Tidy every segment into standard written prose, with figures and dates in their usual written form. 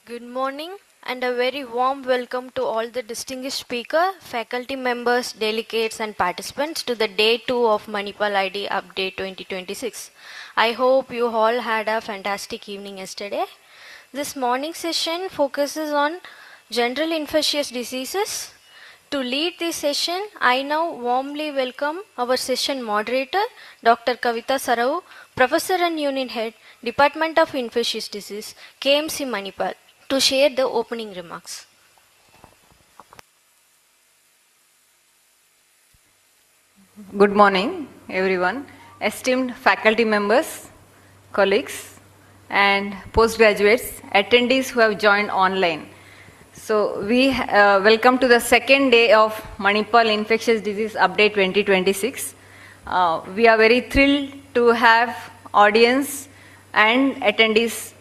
Good morning and a very warm welcome to all the distinguished speaker, faculty members, delegates and participants to the day 2 of Manipal ID Update 2026. I hope you all had a fantastic evening yesterday. This morning session focuses on general infectious diseases. To lead this session, I now warmly welcome our session moderator, Dr. Kavita Sarau, Professor and Unit Head, Department of Infectious Disease, KMC Manipal, to share the opening remarks. Good morning, everyone. Esteemed faculty members, colleagues, and postgraduates, attendees who have joined online. So, we welcome to the second day of Manipal Infectious Disease Update 2026. We are very thrilled to have audience and attendees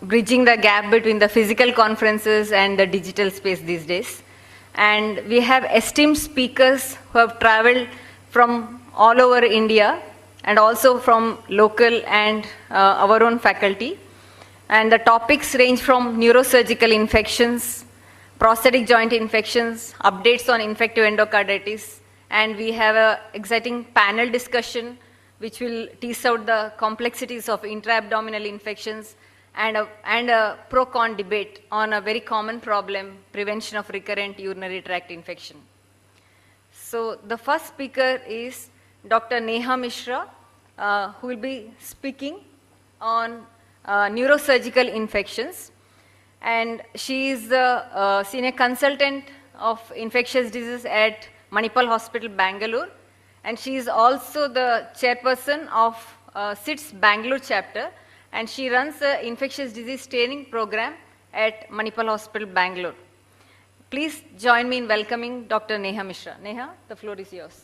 bridging the gap between the physical conferences and the digital space these days. And we have esteemed speakers who have traveled from all over India and also from local and our own faculty. And the topics range from neurosurgical infections, prosthetic joint infections, updates on infective endocarditis, and we have an exciting panel discussion which will tease out the complexities of intra-abdominal infections and a pro-con debate on a very common problem, prevention of recurrent urinary tract infection. So the first speaker is Dr. Neha Mishra, who will be speaking on neurosurgical infections. And she is the senior consultant of infectious disease at Manipal Hospital, Bangalore. And she is also the chairperson of SIT's Bangalore chapter. And she runs the infectious disease training program at Manipal Hospital, Bangalore. Please join me in welcoming Dr. Neha Mishra. Neha, the floor is yours.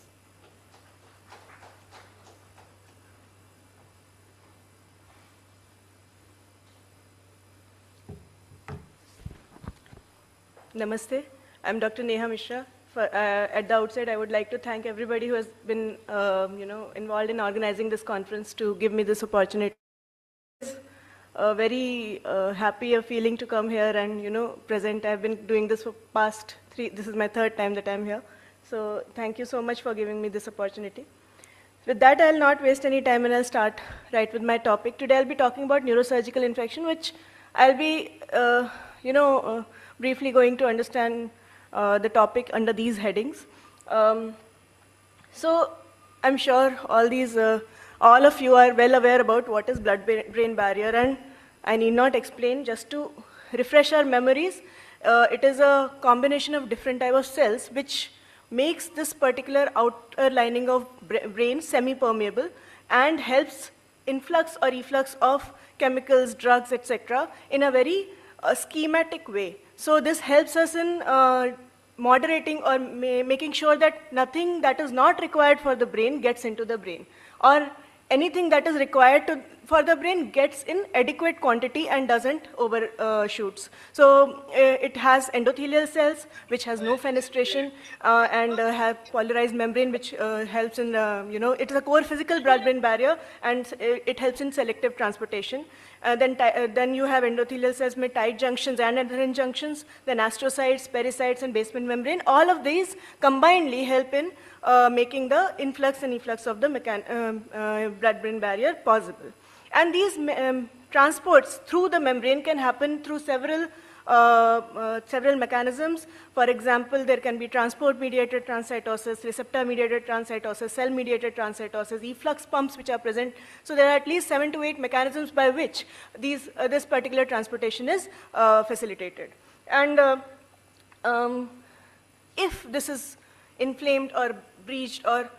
Namaste. I'm Dr. Neha Mishra. At the outset, I would like to thank everybody who has been, involved in organizing this conference to give me this opportunity. Very happy feeling to come here and present. I've been doing this for past this is my third time that I'm here. So thank you so much for giving me this opportunity. With that, I'll not waste any time and I'll start right with my topic. Today I'll be talking about neurosurgical infection, which I'll be, briefly going to understand the topic under these headings. So I'm sure all of you are well aware about what is blood-brain barrier, and I need not explain. Just to refresh our memories, it is a combination of different types of cells which makes this particular outer lining of brain semi-permeable and helps influx or efflux of chemicals, drugs, etc. in a very schematic way. So this helps us in moderating or making sure that nothing that is not required for the brain gets into the brain, or anything that is required for the brain gets in adequate quantity and doesn't overshoots. So it has endothelial cells which has no fenestration and have polarized membrane which helps in, it is a core physical blood-brain barrier, and it helps in selective transportation. Then you have endothelial cells with tight junctions and adherent junctions, then astrocytes, pericytes, and basement membrane. All of these combinedly help in making the influx and efflux of the blood-brain barrier possible. And these transports through the membrane can happen through several mechanisms. For example, there can be transport-mediated transcytosis, receptor-mediated transcytosis, cell-mediated transcytosis, efflux pumps which are present. So there are at least 7 to 8 mechanisms by which this particular transportation is facilitated. And if this is inflamed or breached or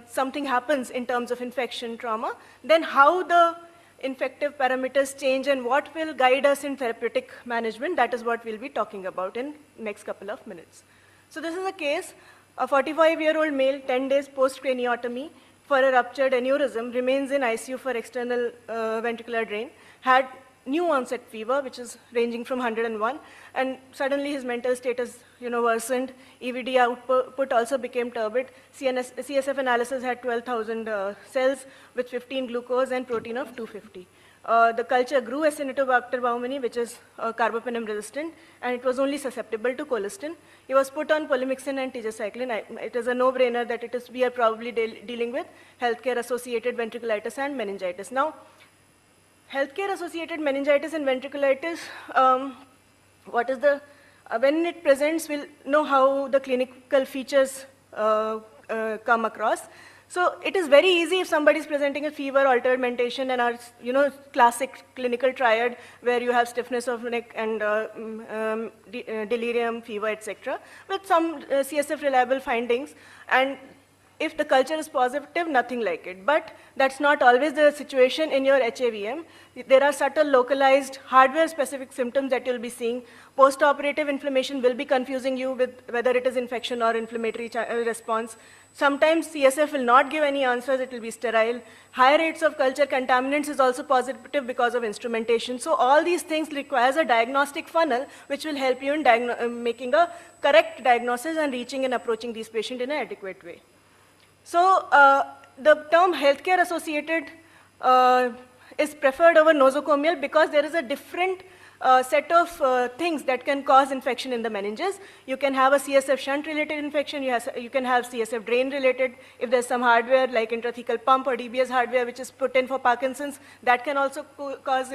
something happens in terms of infection, trauma, then how the infective parameters change and what will guide us in therapeutic management, that is what we'll be talking about in next couple of minutes. So this is a case, a 45-year-old male, 10 days post-craniotomy for a ruptured aneurysm, remains in ICU for external ventricular drain, had new onset fever, which is ranging from 101, and suddenly his mental status worsened. EVD output also became turbid. CSF analysis had 12,000 cells with 15 glucose and protein of 250. The culture grew Acinetobacter baumannii, which is carbapenem resistant, and it was only susceptible to colistin. He was put on polymyxin and tigecycline. It is a no-brainer that we are probably dealing with healthcare-associated ventriculitis and meningitis. Now, healthcare-associated meningitis and ventriculitis, when it presents, we'll know how the clinical features come across. So it is very easy if somebody is presenting a fever, altered mentation, and our classic clinical triad where you have stiffness of neck and delirium, fever, etc., with some CSF reliable findings. And if the culture is positive, nothing like it. But that's not always the situation in your HAVM. There are subtle localized hardware-specific symptoms that you'll be seeing. Post-operative inflammation will be confusing you with whether it is infection or inflammatory response. Sometimes CSF will not give any answers, it will be sterile. High rates of culture contaminants is also positive because of instrumentation. So all these things requires a diagnostic funnel which will help you in making a correct diagnosis and reaching and approaching these patients in an adequate way. So the term healthcare associated is preferred over nosocomial because there is a different set of things that can cause infection in the meninges. You can have a CSF shunt related infection, you can have CSF drain related. If there's some hardware like intrathecal pump or DBS hardware which is put in for Parkinson's, that can also cause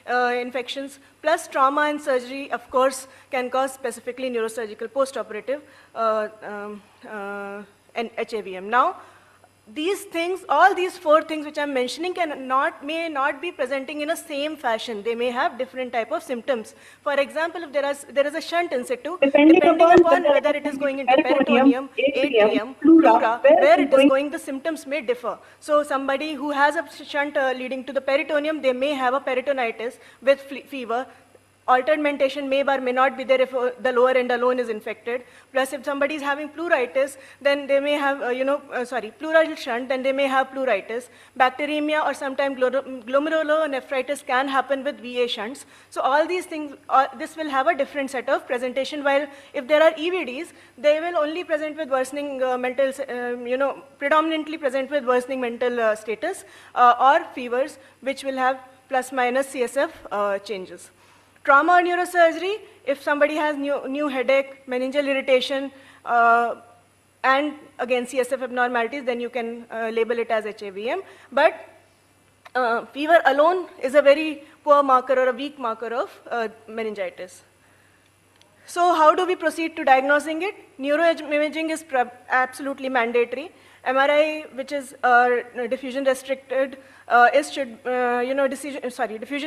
infections. Plus trauma and surgery, of course, can cause specifically neurosurgical post-operative and HAVM. Now, these things, all these four things which I'm mentioning may not be presenting in a same fashion. They may have different type of symptoms. For example, if there is a shunt in situ, depending upon whether it is going into peritoneum, atrium, pleura, where it is going, the symptoms may differ. So somebody who has a shunt leading to the peritoneum, they may have a peritonitis with fever. Altered mentation may or may not be there if the lower end alone is infected. Plus, if somebody is having pleuritis, then they may have, pleural shunt, then they may have pleuritis. Bacteremia or sometimes glomerulonephritis can happen with VA shunts. So all these things, this will have a different set of presentation, while if there are EVDs, they will only present with worsening mental, predominantly present with worsening mental status or fevers, which will have plus minus CSF changes. Trauma or neurosurgery, if somebody has new headache, meningeal irritation, and again CSF abnormalities, then you can label it as HAVM. But fever alone is a very poor marker or a weak marker of meningitis. So how do we proceed to diagnosing it? Neuroimaging is absolutely mandatory. MRI, which is diffusion restricted, diffusion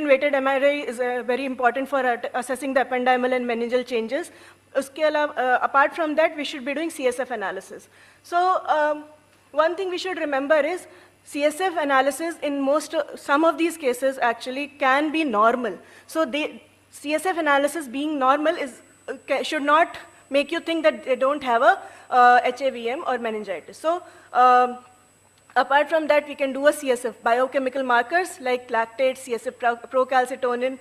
weighted MRI is very important for assessing the ependymal and meningeal changes. Apart from that, we should be doing CSF analysis. So one thing we should remember is CSF analysis in some of these cases actually can be normal. So CSF analysis being normal should not make you think that they don't have a HAVM or meningitis. So apart from that, we can do a CSF biochemical markers like lactate, CSF procalcitonin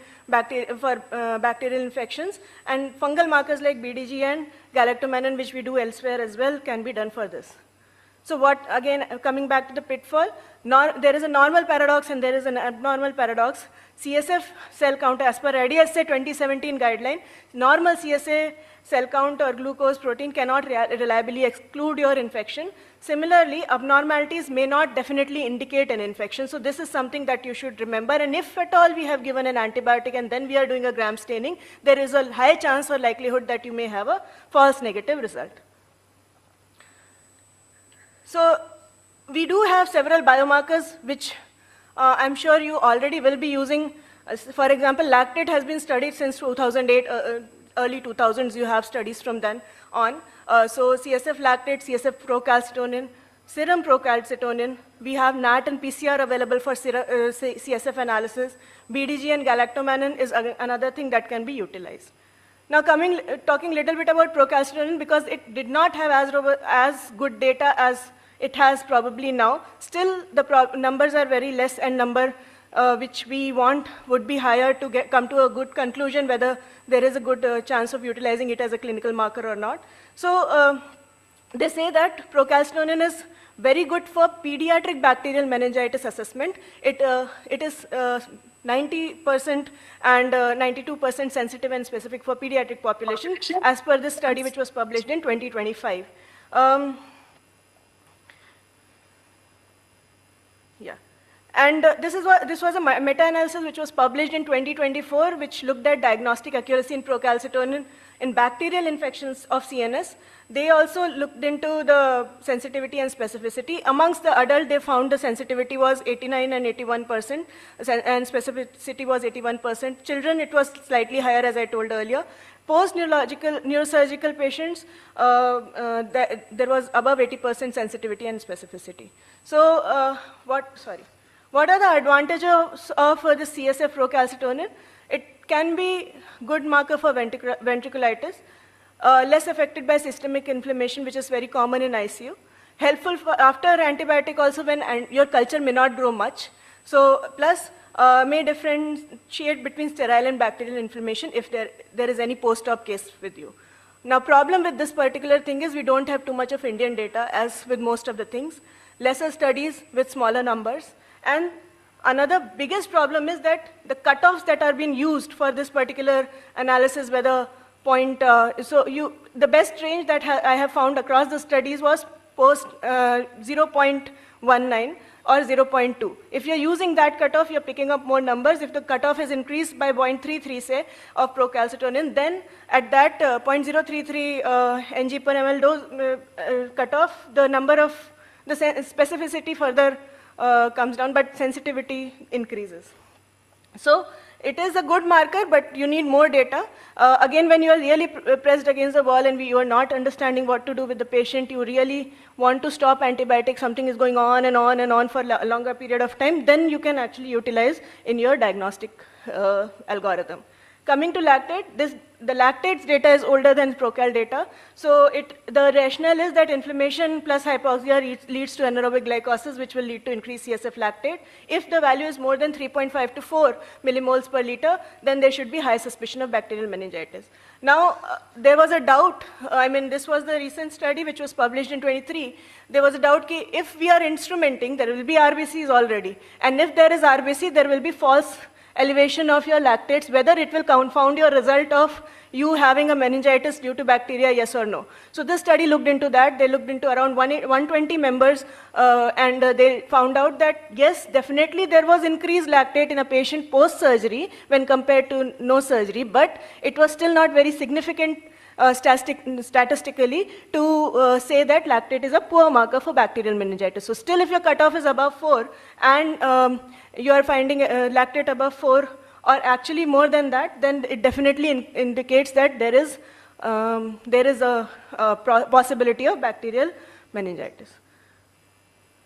for bacterial infections, and fungal markers like BDG and galactomannan, which we do elsewhere as well, can be done for this. So again, coming back to the pitfall, there is a normal paradox and there is an abnormal paradox. CSF cell count, as per IDSA 2017 guideline, normal CSA cell count or glucose protein cannot reliably exclude your infection. Similarly, abnormalities may not definitely indicate an infection. So this is something that you should remember. And if at all we have given an antibiotic and then we are doing a gram staining, there is a high chance or likelihood that you may have a false negative result. So we do have several biomarkers which I'm sure you already will be using. For example, lactate has been studied since 2008, early 2000s. You have studies from then on. So CSF lactate, CSF procalcitonin, serum procalcitonin. We have NAT and PCR available for CSF analysis. BDG and galactomannan is another thing that can be utilized. Now talking a little bit about procalcitonin, because it did not have as good data as it has probably now. Still, the numbers are very less, and number which we want would be higher to come to a good conclusion whether there is a good chance of utilizing it as a clinical marker or not. So they say that procalcitonin is very good for pediatric bacterial meningitis assessment. It is 90% and 92% sensitive and specific for pediatric population, as per this study which was published in 2025. Yeah. And this was a meta-analysis which was published in 2024, which looked at diagnostic accuracy in procalcitonin in bacterial infections of CNS. They also looked into the sensitivity and specificity. Amongst the adult, they found the sensitivity was 89 and 81%, and specificity was 81%. Children, it was slightly higher, as I told earlier. Neurosurgical patients, there was above 80% sensitivity and specificity. So, what are the advantages of the CSF procalcitonin? It can be good marker for ventriculitis, less affected by systemic inflammation, which is very common in ICU. Helpful for after antibiotic also when your culture may not grow much. So plus may differentiate between sterile and bacterial inflammation if there is any post-op case with you. Now problem with this particular thing is we don't have too much of Indian data, as with most of the things. Lesser studies with smaller numbers. And another biggest problem is that the cutoffs that are being used for this particular analysis, whether the best range that I have found across the studies was post 0.19 or 0.2. If you're using that cutoff, you're picking up more numbers. If the cutoff is increased by 0.33, say, of procalcitonin, then at that 0.033 ng per ml dose cutoff, the number of the specificity further comes down, but sensitivity increases. So it is a good marker, but you need more data. Again, when you are really pressed against the wall and you are not understanding what to do with the patient, you really want to stop antibiotics, something is going on and on and on for a longer period of time, then you can actually utilize in your diagnostic algorithm. Coming to lactate, the lactates data is older than procal data. So the rationale is that inflammation plus hypoxia leads to anaerobic glycosis, which will lead to increased CSF lactate. If the value is more than 3.5 to 4 millimoles per liter, then there should be high suspicion of bacterial meningitis. Now, there was a doubt, this was the recent study which was published in 23. There was a doubt that if we are instrumenting, there will be RBCs already. And if there is RBC, there will be false elevation of your lactates, whether it will confound your result of you having a meningitis due to bacteria, yes or no. So this study looked into that. They looked into around 120 members and they found out that yes, definitely there was increased lactate in a patient post-surgery when compared to no surgery, but it was still not very significant statistically to say that lactate is a poor marker for bacterial meningitis. So still if your cutoff is above 4 and you are finding lactate above 4 or actually more than that, then it definitely indicates that there is a possibility of bacterial meningitis.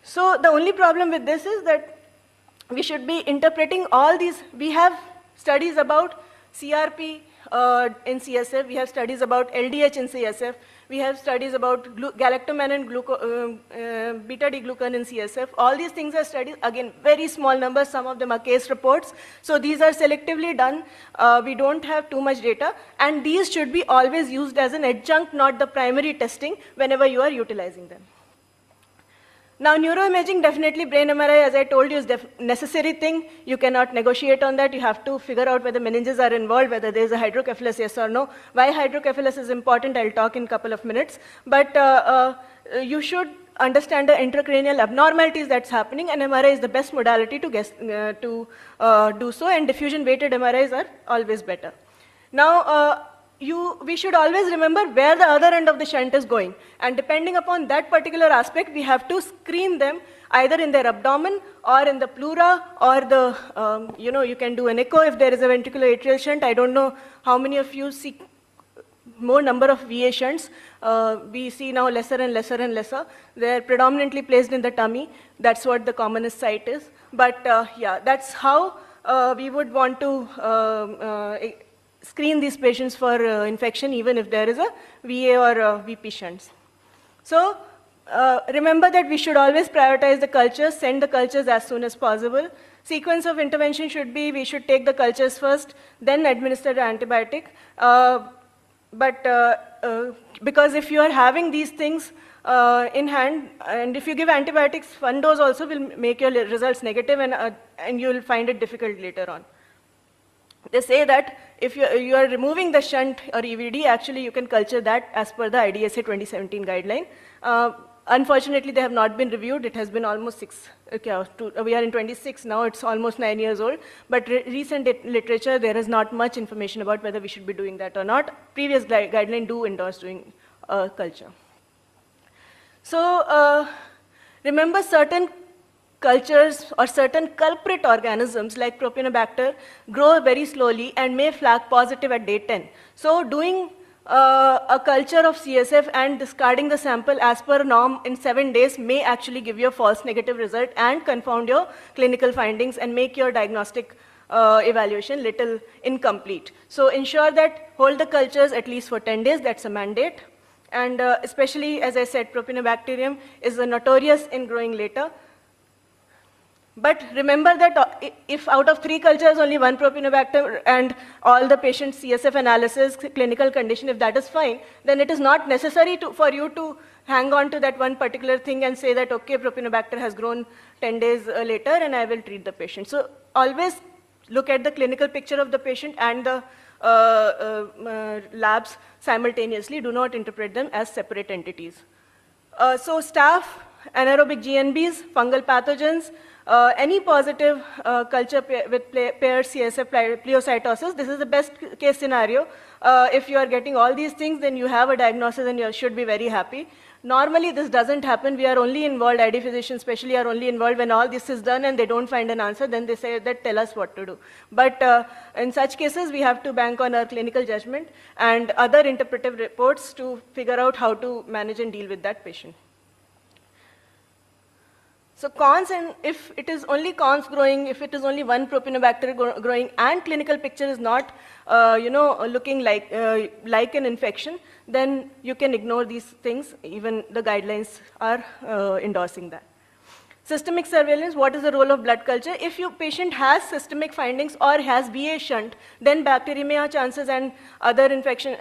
So the only problem with this is that we should be interpreting all these. We have studies about CRP in CSF, we have studies about LDH in CSF, we have studies about galactomannan and beta-D-glucan in CSF. All these things are studies, again, very small numbers, some of them are case reports. So these are selectively done. We don't have too much data, and these should be always used as an adjunct, not the primary testing, whenever you are utilizing them. Now, neuroimaging, definitely brain MRI, as I told you, is necessary thing. You cannot negotiate on that. You have to figure out whether meninges are involved, whether there is a hydrocephalus, yes or no. Why hydrocephalus is important, I'll talk in a couple of minutes. But you should understand the intracranial abnormalities that's happening, and MRI is the best modality to do so, and diffusion-weighted MRIs are always better. Now, we should always remember where the other end of the shunt is going. And depending upon that particular aspect, we have to screen them either in their abdomen or in the pleura or the, you can do an echo if there is a ventricular atrial shunt. I don't know how many of you see more number of VA shunts. We see now lesser and lesser and lesser. They're predominantly placed in the tummy. That's what the commonest site is. But yeah, that's how we would want to screen these patients for infection, even if there is a VA or a VP shunts. So remember that we should always prioritize the cultures, send the cultures as soon as possible. Sequence of intervention should be, we should take the cultures first, then administer the antibiotic. Because if you are having these things in hand, and if you give antibiotics, one dose also will make your results negative, and and you'll find it difficult later on. They say that if you are removing the shunt or EVD, actually you can culture that as per the IDSA 2017 guideline. Unfortunately, they have not been reviewed. It has been almost we are in 26 now, it's almost 9 years old. But recent literature, there is not much information about whether we should be doing that or not. Previous guideline do endorse doing culture. So remember, certain cultures or certain culprit organisms like Propionibacter grow very slowly and may flag positive at day 10. So doing a culture of CSF and discarding the sample as per norm in 7 days may actually give you a false negative result and confound your clinical findings and make your diagnostic evaluation little incomplete. So ensure that hold the cultures at least for 10 days, that's a mandate. And especially, as I said, Propionibacterium is notorious in growing later. But remember that if out of 3 cultures, only 1 Propionibacter and all the patient's CSF analysis, clinical condition, if that is fine, then it is not necessary for you to hang on to that one particular thing and say that, okay, Propionibacter has grown 10 days later and I will treat the patient. So always look at the clinical picture of the patient and the labs simultaneously. Do not interpret them as separate entities. So staph, anaerobic GNBs, fungal pathogens, any positive culture with paired CSF pleocytosis, this is the best case scenario. If you are getting all these things, then you have a diagnosis and you should be very happy. Normally, this doesn't happen. We are only involved, ID physicians especially are only involved when all this is done and they don't find an answer, then they say that tell us what to do. But in such cases, we have to bank on our clinical judgment and other interpretive reports to figure out how to manage and deal with that patient. So cons, and if it is only cons growing, if it is only 1 Propionibacter growing and clinical picture is not looking like an infection, then you can ignore these things. Even the guidelines are endorsing that. Systemic surveillance, what is the role of blood culture? If your patient has systemic findings or has BA shunt, then bacteremia chances and other infection,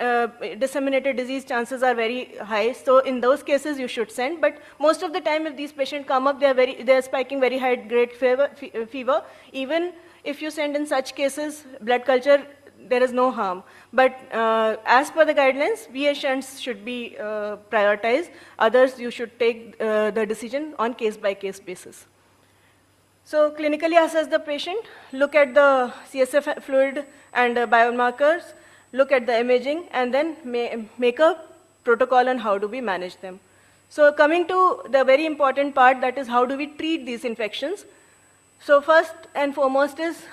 disseminated disease chances are very high. So in those cases, you should send. But most of the time, if these patients come up, they are spiking very high grade fever. Even if you send in such cases, blood culture, there is no harm. But as per the guidelines, BA shunts should be prioritized. Others, you should take the decision on case-by-case basis. So clinically assess the patient, look at the CSF fluid and biomarkers, look at the imaging, and then make a protocol on how do we manage them. So coming to the very important part, that is how do we treat these infections. So first and foremost is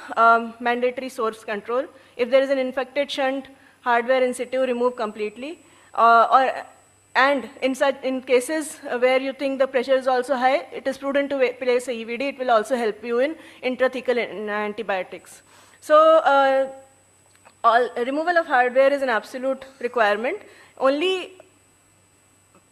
mandatory source control. If there is an infected shunt, hardware in situ, remove completely. And in cases where you think the pressure is also high, it is prudent to place a EVD. It will also help you in intrathecal antibiotics. So removal of hardware is an absolute requirement. Only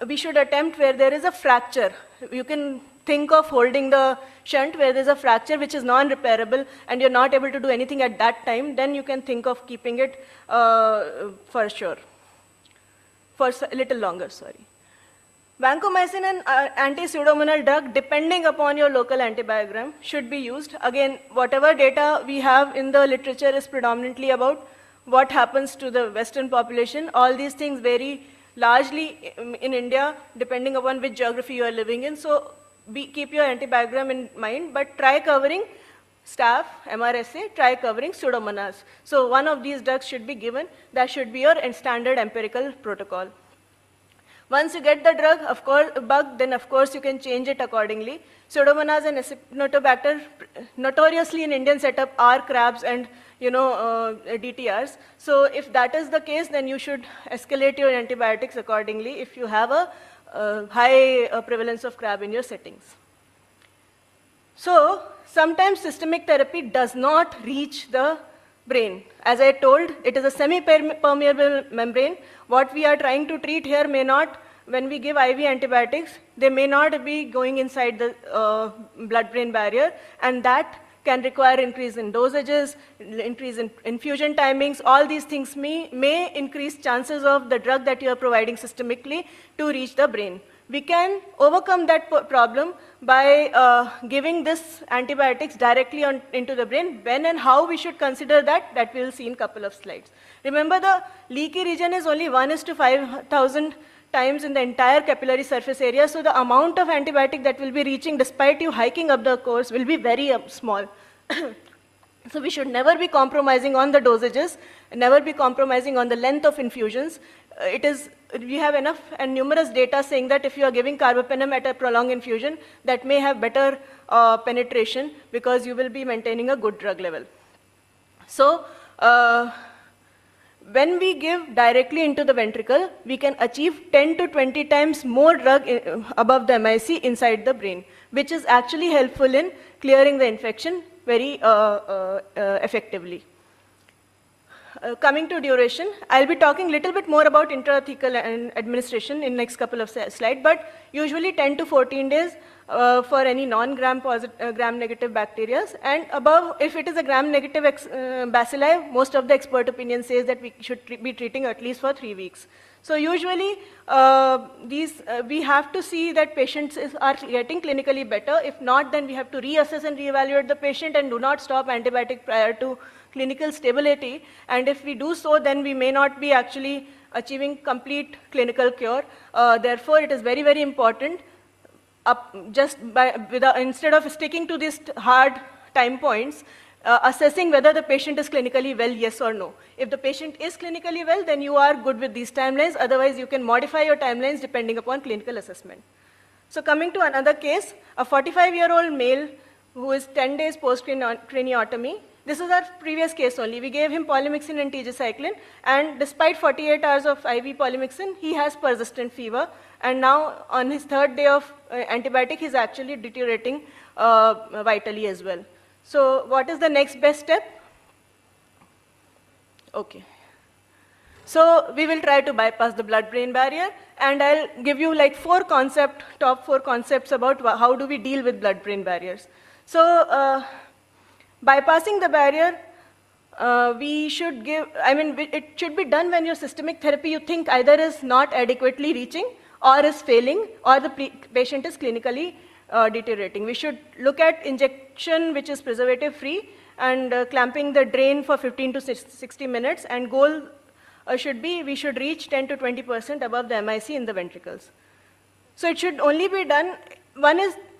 we should attempt where there is a fracture. You can think of holding the shunt where there's a fracture which is non-repairable and you're not able to do anything at that time, then you can think of keeping it for sure, for a little longer, sorry. Vancomycin and anti-pseudomonal drug, depending upon your local antibiogram, should be used. Again, whatever data we have in the literature is predominantly about what happens to the Western population. All these things vary largely in India, depending upon which geography you are living in. So keep your antibiogram in mind, but try covering staph, MRSA, try covering Pseudomonas. So one of these drugs should be given. That should be your standard empirical protocol. Once you get the drug, of course, bug, then of course you can change it accordingly. Pseudomonas and Acinetobacter, notoriously in Indian setup, are crabs and DTRs. So if that is the case, then you should escalate your antibiotics accordingly if you have a high prevalence of crab in your settings. So sometimes systemic therapy does not reach the brain. As I told, it is a semi-permeable membrane. What we are trying to treat here may not, when we give IV antibiotics, they may not be going inside the blood-brain barrier, and that can require increase in dosages, increase in infusion timings. All these things may increase chances of the drug that you are providing systemically to reach the brain. We can overcome that problem by giving this antibiotics directly into the brain. When and how we should consider that we will see in a couple of slides. Remember, the leaky region is only 1:5,000 times in the entire capillary surface area, so the amount of antibiotic that will be reaching despite you hiking up the course will be very small. So we should never be compromising on the dosages, never be compromising on the length of infusions. We have enough and numerous data saying that if you are giving carbapenem at a prolonged infusion, that may have better penetration because you will be maintaining a good drug level. So when we give directly into the ventricle, we can achieve 10 to 20 times more drug above the MIC inside the brain, which is actually helpful in clearing the infection very effectively. Coming to duration, I'll be talking a little bit more about intrathecal administration in next couple of slides, but usually 10 to 14 days for any gram-negative bacteria, and above, if it is a gram-negative bacilli, most of the expert opinion says that we should be treating at least for 3 weeks. So usually, we have to see that patients are getting clinically better. If not, then we have to reassess and reevaluate the patient and do not stop antibiotic prior to clinical stability. And if we do so, then we may not be actually achieving complete clinical cure. Therefore, it is very, very important, instead of sticking to these hard time points, assessing whether the patient is clinically well, yes or no. If the patient is clinically well, then you are good with these timelines. Otherwise, you can modify your timelines depending upon clinical assessment. So coming to another case, a 45-year-old male who is 10 days post-craniotomy. This is our previous case only. We gave him polymyxin and tigecycline, and despite 48 hours of IV polymyxin, he has persistent fever. And now, on his 3rd day of antibiotic, he's actually deteriorating vitally as well. So what is the next best step? Okay. So we will try to bypass the blood-brain barrier, and I'll give you like top 4 concepts about how do we deal with blood-brain barriers. So bypassing the barrier, it should be done when your systemic therapy you think either is not adequately reaching or is failing or the patient is clinically deteriorating. We should look at injection which is preservative free and clamping the drain for 15 to 60 minutes, and goal should be we should reach 10 to 20% above the MIC in the ventricles. So it should only be done,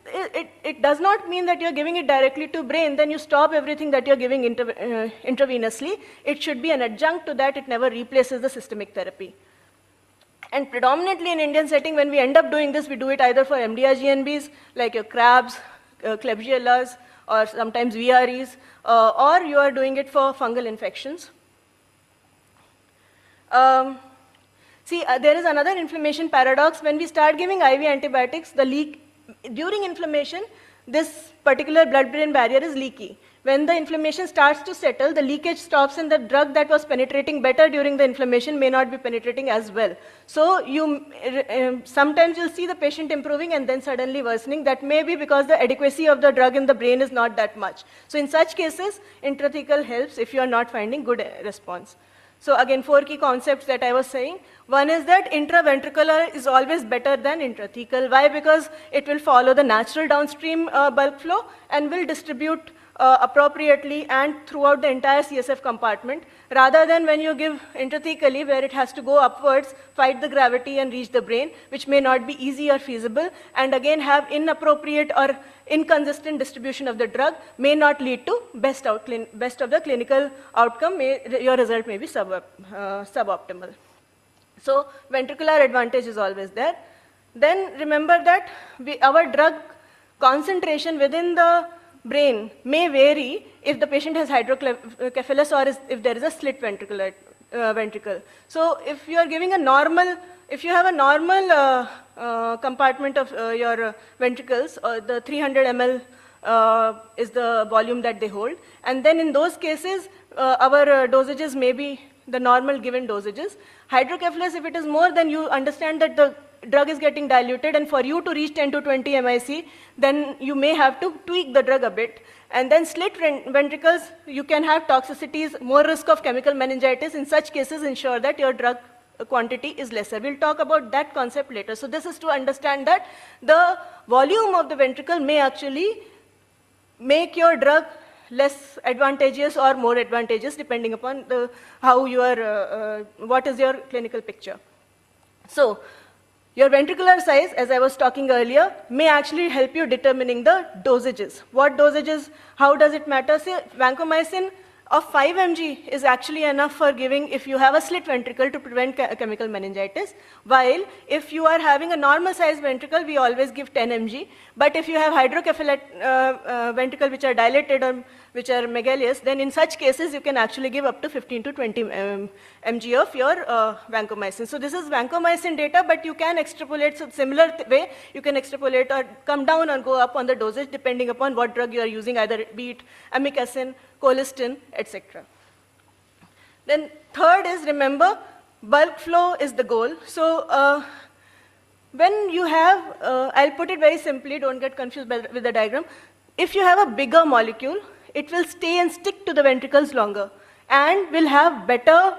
it does not mean that you're giving it directly to brain, then you stop everything that you're giving intravenously. It should be an adjunct to that, it never replaces the systemic therapy. And predominantly in Indian setting, when we end up doing this, we do it either for MDR-GNBs, like your crabs, Klebsiellas, or sometimes VREs, or you are doing it for fungal infections. There is another inflammation paradox. When we start giving IV antibiotics, during inflammation, this particular blood-brain barrier is leaky. When the inflammation starts to settle, the leakage stops and the drug that was penetrating better during the inflammation may not be penetrating as well. So sometimes you'll see the patient improving and then suddenly worsening. That may be because the adequacy of the drug in the brain is not that much. So in such cases, intrathecal helps if you are not finding good response. So again, 4 key concepts that I was saying. One is that intraventricular is always better than intrathecal. Why? Because it will follow the natural downstream bulk flow and will distribute appropriately and throughout the entire CSF compartment, rather than when you give intrathecally where it has to go upwards, fight the gravity and reach the brain, which may not be easy or feasible, and again have inappropriate or inconsistent distribution of the drug, may not lead to best of the clinical outcome. Your result may be suboptimal. So ventricular advantage is always there. Then remember that our drug concentration within the brain may vary if the patient has hydrocephalus or if there is a slit ventricle. So if you are giving if you have a normal compartment of your ventricles, the 300 ml is the volume that they hold, and then in those cases, our dosages may be the normal given dosages. Hydrocephalus, if it is more, then you understand that the drug is getting diluted, and for you to reach 10 to 20 MIC, then you may have to tweak the drug a bit. And then slit ventricles, you can have toxicities, more risk of chemical meningitis. In such cases, ensure that your drug quantity is lesser. We'll talk about that concept later. So this is to understand that the volume of the ventricle may actually make your drug less advantageous or more advantageous depending upon how you are, what is your clinical picture. So your ventricular size, as I was talking earlier, may actually help you determining the dosages. What dosages, how does it matter? Say vancomycin of 5 mg is actually enough for giving if you have a slit ventricle to prevent chemical meningitis, while if you are having a normal size ventricle, we always give 10 mg. But if you have hydrocephalus ventricle which are dilated or which are megalous, then in such cases you can actually give up to 15 to 20 mg of your vancomycin. So this is vancomycin data, but you can extrapolate, so similar way you can extrapolate or come down or go up on the dosage depending upon what drug you are using, either be it amikacin, colistin, etc. Then third is, remember, bulk flow is the goal. So when you have, I'll put it very simply, don't get confused with the diagram. If you have a bigger molecule, it will stay and stick to the ventricles longer and will have better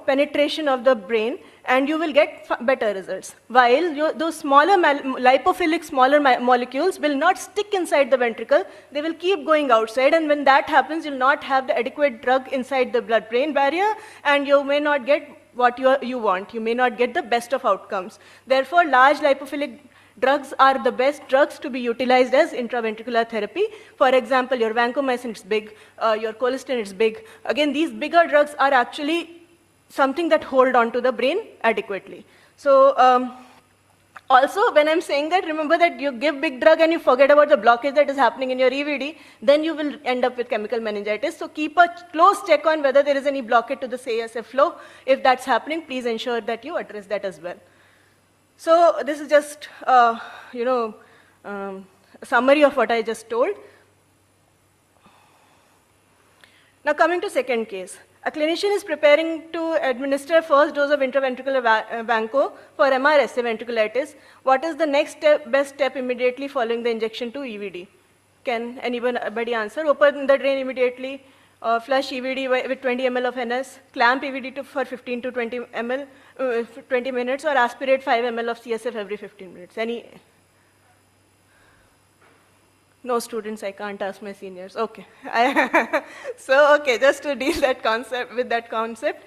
penetration of the brain, and you will get better results. While those smaller lipophilic smaller molecules will not stick inside the ventricle, they will keep going outside, and when that happens, you'll not have the adequate drug inside the blood-brain barrier, and you may not get what you want. You may not get the best of outcomes. Therefore, large lipophilic drugs are the best drugs to be utilized as intraventricular therapy. For example, your vancomycin is big, your colistin is big. Again, these bigger drugs are actually something that hold on to the brain adequately. So also, when I'm saying that, remember that you give big drug and you forget about the blockage that is happening in your EVD, then you will end up with chemical meningitis. So keep a close check on whether there is any blockage to the CSF flow. If that's happening, please ensure that you address that as well. So this is just, a summary of what I just told. Now coming to second case. A clinician is preparing to administer first dose of intraventricular vanco for MRSA ventriculitis. What is the next best step immediately following the injection to EVD? Can anybody answer? Open the drain immediately, flush EVD with 20 ml of NS, clamp EVD for 15 to 20 ml, 20 minutes, or aspirate 5 ml of CSF every 15 minutes. Any? No students, I can't ask my seniors. Okay. So, okay, just to deal with that concept.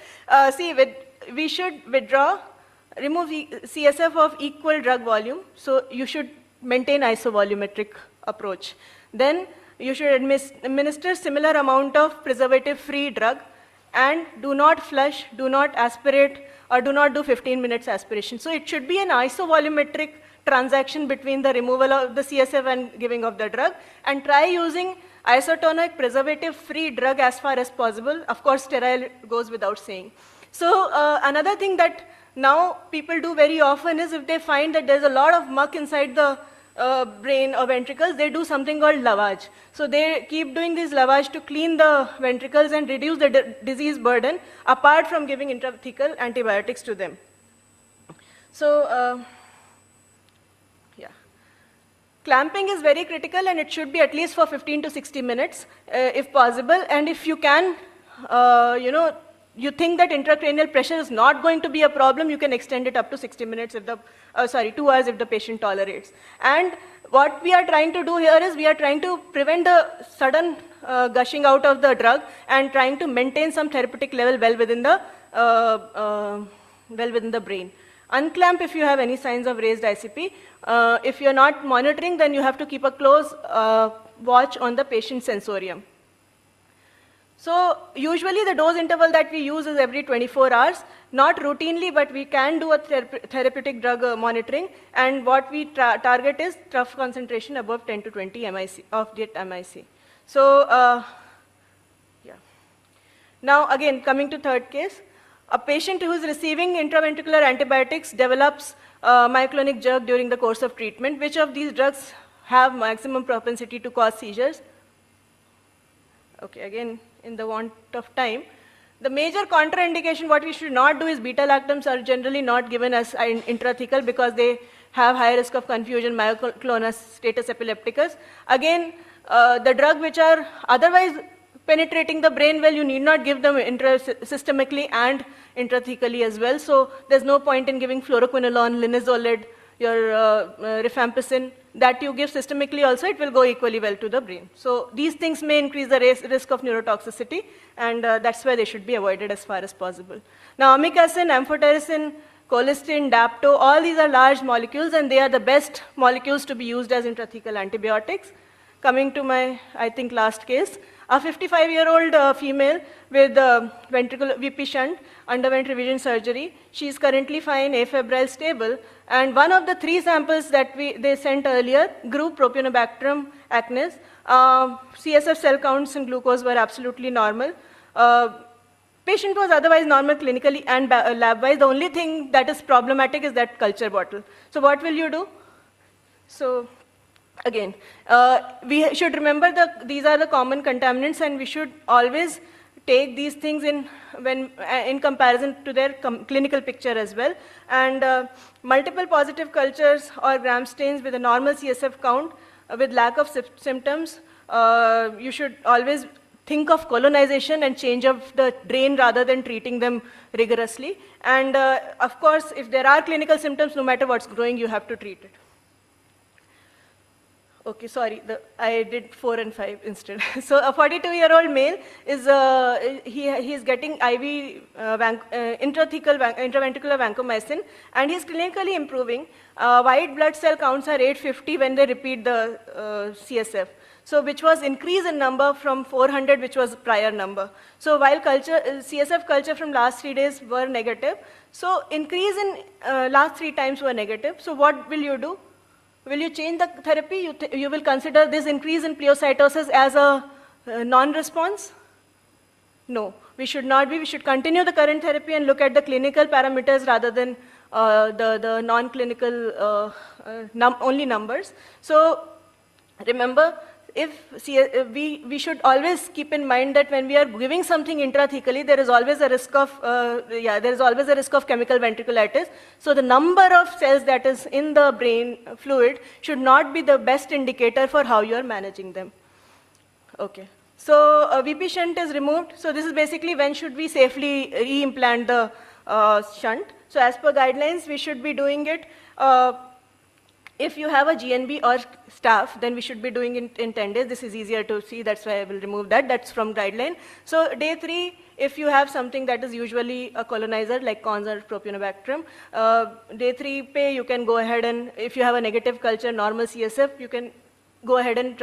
We should remove CSF of equal drug volume. So you should maintain isovolumetric approach. Then you should administer similar amount of preservative-free drug, and do not flush, do not aspirate, or do not do 15 minutes aspiration. So it should be an isovolumetric transaction between the removal of the CSF and giving of the drug, and try using isotonic preservative-free drug as far as possible. Of course, sterile goes without saying. So another thing that now people do very often is, if they find that there's a lot of muck inside the brain or ventricles, they do something called lavage. So they keep doing this lavage to clean the ventricles and reduce the disease burden, apart from giving intrathecal antibiotics to them. So clamping is very critical, and it should be at least for 15 to 60 minutes, if possible. And if you can, you think that intracranial pressure is not going to be a problem, you can extend it up to 60 minutes if 2 hours if the patient tolerates. And what we are trying to do here is, we are trying to prevent the sudden gushing out of the drug, and trying to maintain some therapeutic level well within the brain. Unclamp if you have any signs of raised ICP. If you're not monitoring, then you have to keep a close watch on the patient's sensorium. So usually the dose interval that we use is every 24 hours, not routinely, but we can do a therapeutic drug monitoring, and what we target is trough concentration above 10 to 20 MIC of jet MIC. So Now again, coming to third case, a patient who is receiving intraventricular antibiotics develops myoclonic jerk during the course of treatment. Which of these drugs have maximum propensity to cause seizures? Okay, again, in the want of time. The major contraindication, what we should not do is beta-lactams are generally not given as intrathecal because they have high risk of confusion, myoclonus, status epilepticus. Again, the drug which are otherwise penetrating the brain well, you need not give them systemically and intrathecally as well. So there's no point in giving fluoroquinolone, linezolid, your rifampicin, that you give systemically also, it will go equally well to the brain. So these things may increase the risk of neurotoxicity, and that's why they should be avoided as far as possible. Now, amikacin, amphotericin, colistin, dapto, all these are large molecules, and they are the best molecules to be used as intrathecal antibiotics. Coming to my, I think, last case, a 55-year-old female with ventricular VP shunt underwent revision surgery. She is currently fine, afebrile, stable, and one of the 3 samples that they sent earlier grew Propionibacterium acnes. CSF cell counts and glucose were absolutely normal. Patient was otherwise normal clinically and lab-wise. The only thing that is problematic is that culture bottle. So what will you do? So again, we should remember that these are the common contaminants, and we should always take these things in comparison to their clinical picture as well. And multiple positive cultures or gram stains with a normal CSF count with lack of symptoms, you should always think of colonization and change of the drain rather than treating them rigorously. And of course, if there are clinical symptoms, no matter what's growing, you have to treat it. Okay, sorry, I did 4 and 5 instead. So a 42-year-old male is he is getting IV intraventricular vancomycin, and he's clinically improving. White blood cell counts are 850 when they repeat the CSF. So which was increase in number from 400, which was prior number. So while CSF culture from last 3 days were negative, so increase in last 3 times were negative. So what will you do? Will you change the therapy? You will consider this increase in pleocytosis as a non-response? No, we should not be. We should continue the current therapy and look at the clinical parameters rather than the non-clinical only numbers. So remember, we should always keep in mind that when we are giving something intrathecally, there is always a risk of chemical ventriculitis. So the number of cells that is in the brain fluid should not be the best indicator for how you are managing them. Okay. So VP shunt is removed. So this is basically when should we safely re-implant the shunt. So as per guidelines, we should be doing it. If you have a GNB or staff, then we should be doing it in 10 days. This is easier to see, that's why I will remove that. That's from guideline. So day 3, if you have something that is usually a colonizer like cons or Propionibacterium, day 3 pay, you can go ahead and, if you have a negative culture, normal CSF, you can go ahead and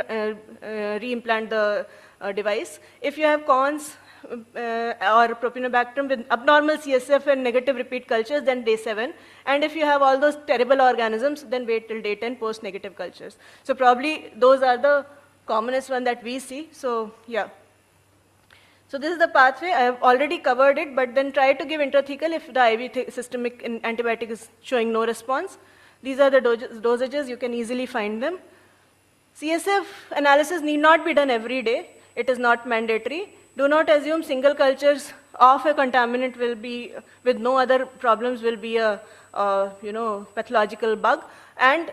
re-implant the device. If you have cons, or Propionibacterium with abnormal CSF and negative repeat cultures, then day 7. And if you have all those terrible organisms, then wait till day 10 post negative cultures. So probably those are the commonest one that we see. So yeah. So this is the pathway. I have already covered it, but then try to give intrathecal if the IV systemic antibiotic is showing no response. These are the dosages. You can easily find them. CSF analysis need not be done every day. It is not mandatory. Do not assume single cultures of a contaminant will be, with no other problems, will be a pathological bug. And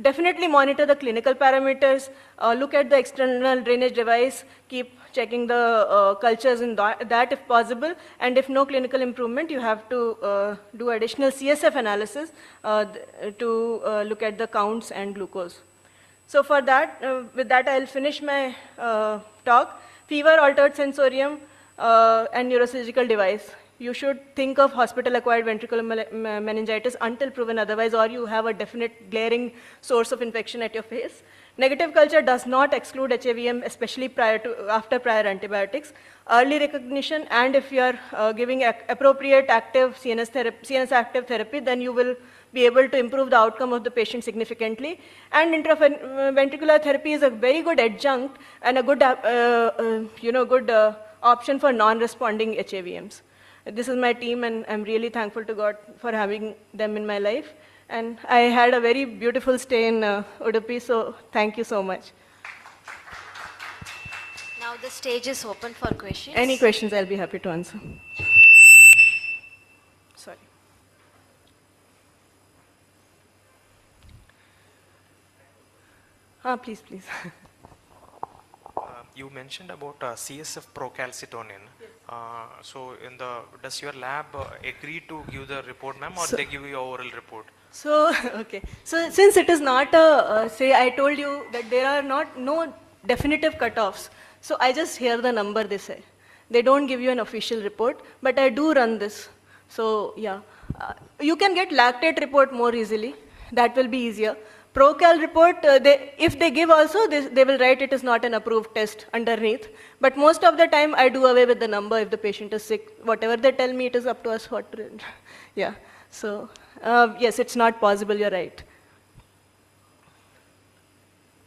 definitely monitor the clinical parameters. Look at the external drainage device. Keep checking the cultures in that if possible. And if no clinical improvement, you have to do additional CSF analysis to look at the counts and glucose. So for that, with that, I'll finish my talk. Fever, altered sensorium, and neurosurgical device. You should think of hospital-acquired ventricular meningitis until proven otherwise, or you have a definite glaring source of infection at your face. Negative culture does not exclude HAVM, especially after prior antibiotics. Early recognition, and if you are giving appropriate active CNS active therapy, then you will be able to improve the outcome of the patient significantly. And intraventricular therapy is a very good adjunct and a good, option for non-responding HAVMs. This is my team, and I'm really thankful to God for having them in my life. And I had a very beautiful stay in Udupi, so thank you so much. Now the stage is open for questions. Any questions, I'll be happy to answer. Sorry. Please. you mentioned about CSF procalcitonin. So does your lab agree to give the report, ma'am, or they give you a oral report? So, okay. So, since it is not a, say, I told you that there are no definitive cutoffs. So, I just hear the number they say. They don't give you an official report, but I do run this. So, yeah. You can get lactate report more easily. That will be easier. Procal report, if they give also, they will write it is not an approved test underneath. But most of the time, I do away with the number if the patient is sick. Whatever they tell me, it is up to us what to, yeah. So, yes, it's not possible, you're right.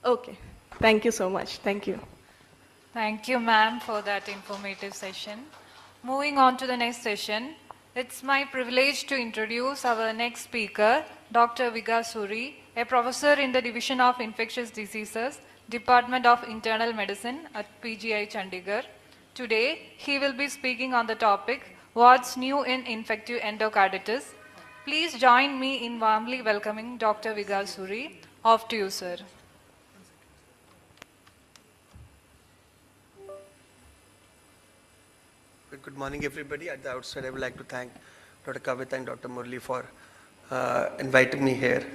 Okay, thank you so much, thank you. Thank you, ma'am, for that informative session. Moving on to the next session, it's my privilege to introduce our next speaker, Dr. Vikas Suri, a professor in the Division of Infectious Diseases, Department of Internal Medicine at PGI Chandigarh. Today, he will be speaking on the topic, What's New in Infective Endocarditis? Please join me in warmly welcoming Dr. Vikas Suri. Off to you, sir. Good morning, everybody. At the outset, I would like to thank Dr. Kavita and Dr. Murli for inviting me here.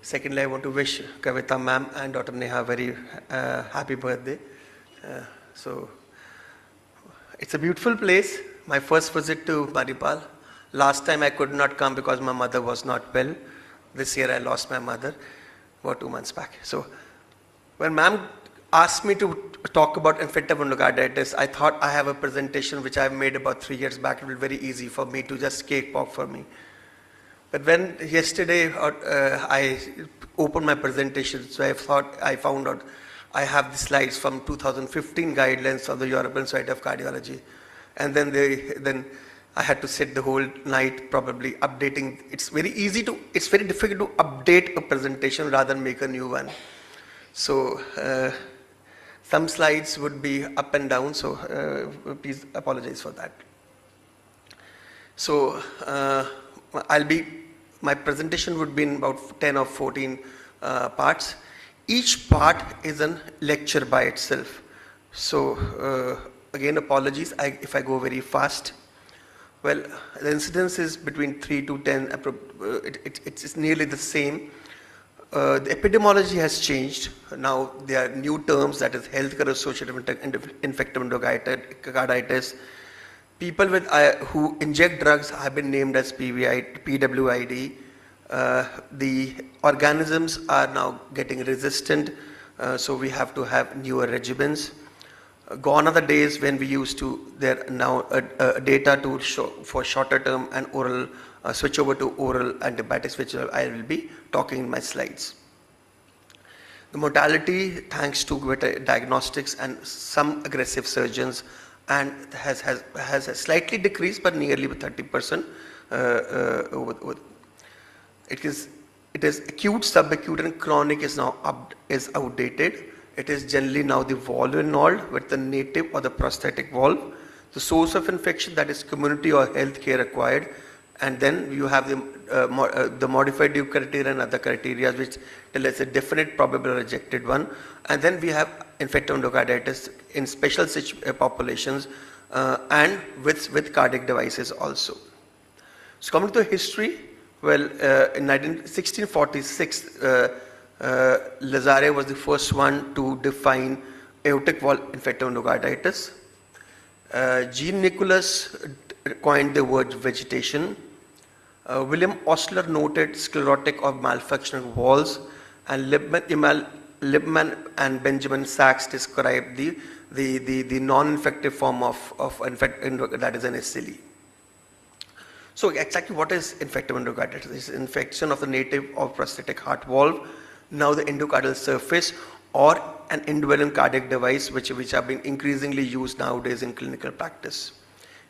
Secondly, I want to wish Kavita ma'am and Dr. Neha a very happy birthday. So, it's a beautiful place. My first visit to Manipal. Last time I could not come because my mother was not well. This year I lost my mother about 2 months back. So, when ma'am asked me to talk about infective endocarditis, I thought I have a presentation which I made about 3 years back. It will be very easy for me to just cakewalk for me. But when yesterday I opened my presentation, so I found out I have the slides from 2015 guidelines of the European Society of Cardiology. And then I had to sit the whole night probably updating. It's very difficult to update a presentation rather than make a new one. So some slides would be up and down, so please apologize for that. So my presentation would be in about 10 or 14 parts. Each part is a lecture by itself. So again, apologies if I go very fast. Well, the incidence is between 3 to 10. It's nearly the same. The epidemiology has changed. Now there are new terms, that is healthcare associated infective endocarditis. People who inject drugs have been named as PWID. The organisms are now getting resistant, so we have to have newer regimens. Gone are the days when we used to, there are now data to show for shorter term and oral, switch over to oral antibiotics, which I will be talking in my slides. The mortality, thanks to better diagnostics and some aggressive surgeons, and has slightly decreased, but nearly 30%. It is acute, subacute, and chronic is now outdated. It is generally now the valve involved with the native or the prosthetic valve. The source of infection, that is community or healthcare acquired, and then you have the modified Duke criteria and other criteria which tell us a definite probable rejected one. And then we have infective endocarditis in special populations and with cardiac devices also. So coming to history, well, in 1646, Lazare was the first one to define aortic valve infective endocarditis. Jean Nicholas coined the word vegetation. William Osler noted sclerotic or malfunctioning valves, and Liebman and Benjamin Sachs described the non-infective form of that is an SLE. So exactly what is infective endocarditis? It's infection of the native or prosthetic heart valve, now the endocardial surface, or an indwelling cardiac device which have been increasingly used nowadays in clinical practice.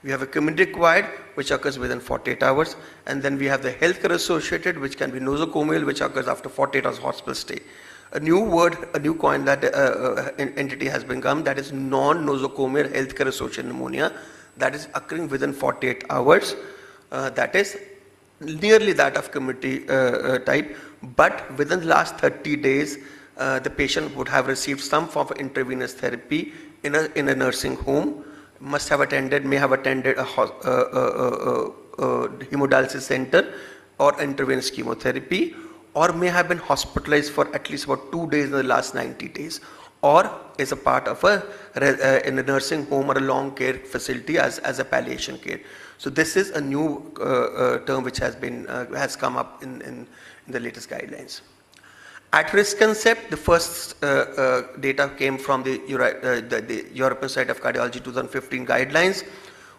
We have a community acquired, which occurs within 48 hours, and then we have the healthcare associated, which can be nosocomial, which occurs after 48 hours hospital stay. A new coin that entity has become, that is non-nosocomial healthcare associated pneumonia, that is occurring within 48 hours. That is nearly that of community type, but within the last 30 days, the patient would have received some form of intravenous therapy in a nursing home, may have attended a hemodialysis center or intravenous chemotherapy, or may have been hospitalized for at least about 2 days in the last 90 days, or is a part of in a nursing home or a long care facility as a palliation care. So this is a new term which has come up in the latest guidelines. At-risk concept, the first data came from the European Society of Cardiology 2015 guidelines.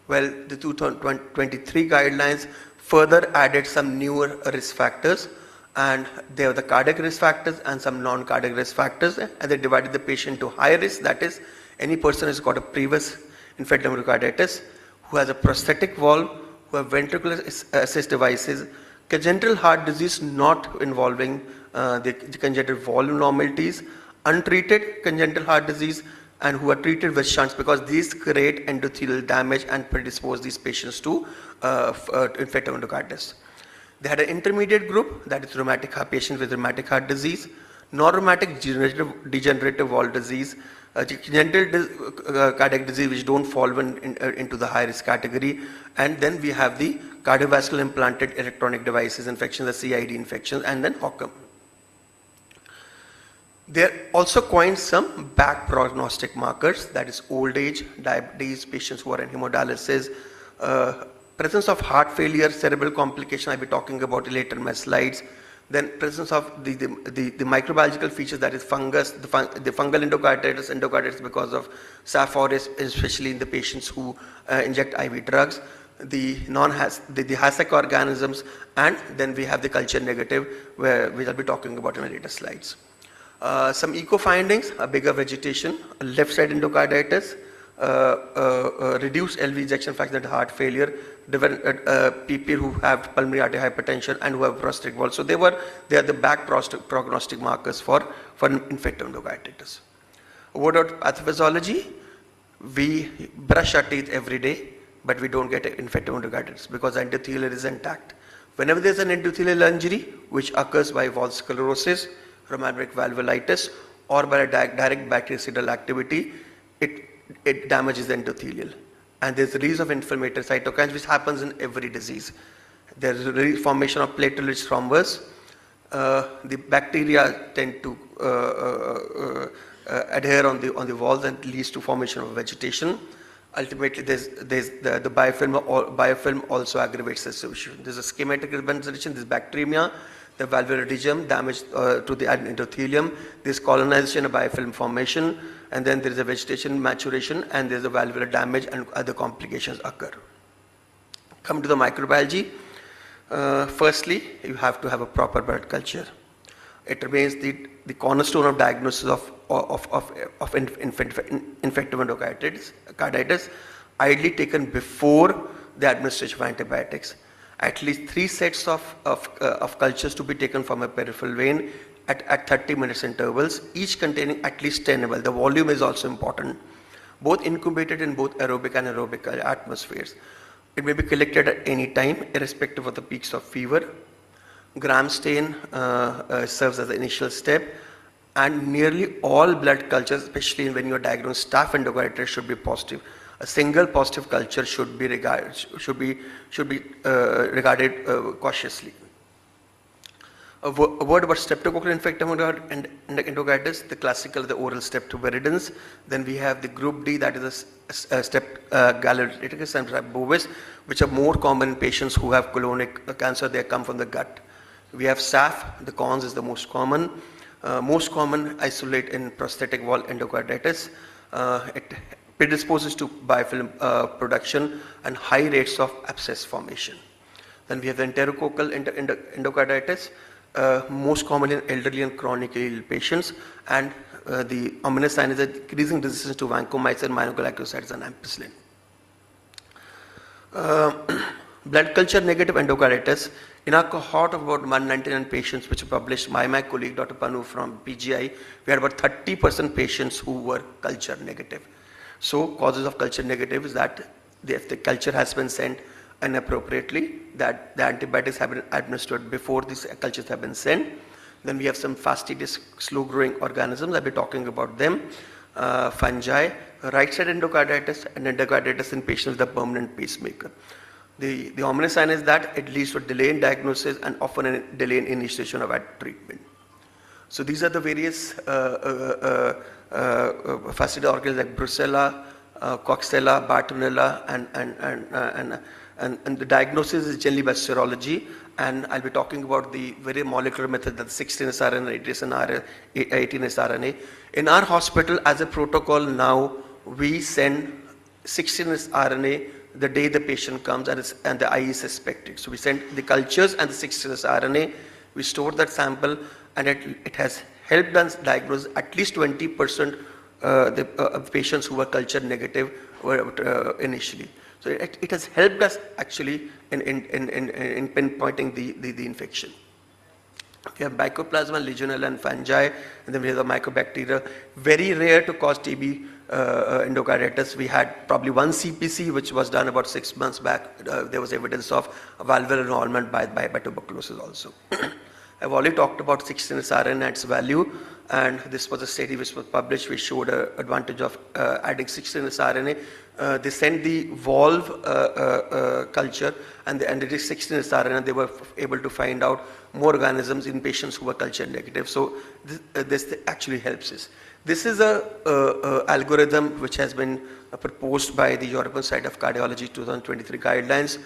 Well, the 2023 guidelines further added some newer risk factors, and they are the cardiac risk factors and some non-cardiac risk factors, and they divided the patient into high risk, that is any person who's got a previous infective endocarditis, who has a prosthetic valve, who have ventricular assist devices, congenital heart disease not involving the congenital valve abnormalities, untreated congenital heart disease, and who are treated with shunts, because these create endothelial damage and predispose these patients to infective endocarditis. They had an intermediate group, that is patients with rheumatic heart disease, non-rheumatic degenerative valve disease, congenital cardiac disease which don't fall into the high risk category, and then we have the cardiovascular implanted electronic devices infections, the CID infections, and then HOCM. There also coined some back prognostic markers, that is old age, diabetes, patients who are in hemodialysis, presence of heart failure, cerebral complication, I'll be talking about later in my slides. Then presence of the microbiological features, that is fungus, the fungal endocarditis because of Staph aureus, especially in the patients who inject IV drugs, the HASEC organisms, and then we have the culture negative, which I'll be talking about in my later slides. Some echo findings: a bigger vegetation, left side endocarditis, reduced LV ejection fraction at heart failure, people who have pulmonary arterial hypertension and who have prosthetic valve. So they are the back prognostic markers for infective endocarditis. A word about pathophysiology: we brush our teeth every day, but we don't get infective endocarditis because the endothelium is intact. Whenever there's an endothelial injury, which occurs by valve sclerosis, rheumatic valvulitis, or by a direct bactericidal activity, it damages the endothelial. And there's a release of inflammatory cytokines which happens in every disease. There's a formation of platelet thrombus. The bacteria tend to adhere on the walls and leads to formation of vegetation. Ultimately, there's the biofilm also aggravates the situation. There's a schematic representation. There's bacteremia, the valvular edema, damage to the endothelium. There's colonization of biofilm formation, and then there is a vegetation maturation, and there's a valvular damage, and other complications occur. Come to the microbiology. Firstly, you have to have a proper blood culture. It remains the cornerstone of diagnosis of infective endocarditis, ideally taken before the administration of antibiotics. At least 3 sets of cultures to be taken from a peripheral vein at 30 minutes intervals, each containing at least 10 ml. The volume is also important. Both incubated in both aerobic and anaerobic atmospheres. It may be collected at any time, irrespective of the peaks of fever. Gram stain serves as the initial step, and nearly all blood cultures, especially when you are diagnosed staph endocarditis, should be positive. A single positive culture should be regarded cautiously. A word about streptococcal infective endocarditis, the classical, the oral streptoviridins. Then we have the group D, that is Galleriticus and bovis, which are more common in patients who have colonic cancer. They come from the gut. We have Staph, the cons is the most common. Most common isolate in prosthetic valve endocarditis. It predisposes to biofilm production and high rates of abscess formation. Then we have the enterococcal endocarditis, most common in elderly and chronically ill patients, and the ominous sign is that increasing resistance to vancomycin, monoglycosides, and ampicillin. Blood culture negative endocarditis. In our cohort of about 199 patients, which were published by my colleague Dr. Panu from PGI, we had about 30% patients who were culture negative. So causes of culture negative is that if the culture has been sent inappropriately, that the antibiotics have been administered before these cultures have been sent. Then we have some fastidious, slow-growing organisms. I'll be talking about them. Fungi, right-side endocarditis, and endocarditis in patients with a permanent pacemaker. The ominous sign is that it leads to a delay in diagnosis and often a delay in initiation of treatment. So these are the various fastidious organisms like Brucella, Coxella, Bartonella, and the diagnosis is generally by serology. And I'll be talking about the very molecular method, that 16S RNA, 18S RNA. In our hospital, as a protocol now, we send 16S RNA the day the patient comes and the IE is suspected. So we send the cultures and the 16S RNA, we store that sample, and it has helped us diagnose at least 20% of patients who were culture negative initially. So it has helped us actually in pinpointing the infection. We have Mycoplasma, Legionella, and fungi, and then we have the mycobacteria. Very rare to cause TB endocarditis. We had probably one CPC which was done about 6 months back. There was evidence of valvular involvement by tuberculosis also. I've already talked about 16S RNA and its value, and this was a study which was published which showed an advantage of adding 16S RNA. They sent the valve culture and it is 16S RNA. They were able to find out more organisms in patients who were culture negative. So this actually helps us. This is a algorithm which has been proposed by the European Society of Cardiology 2023 guidelines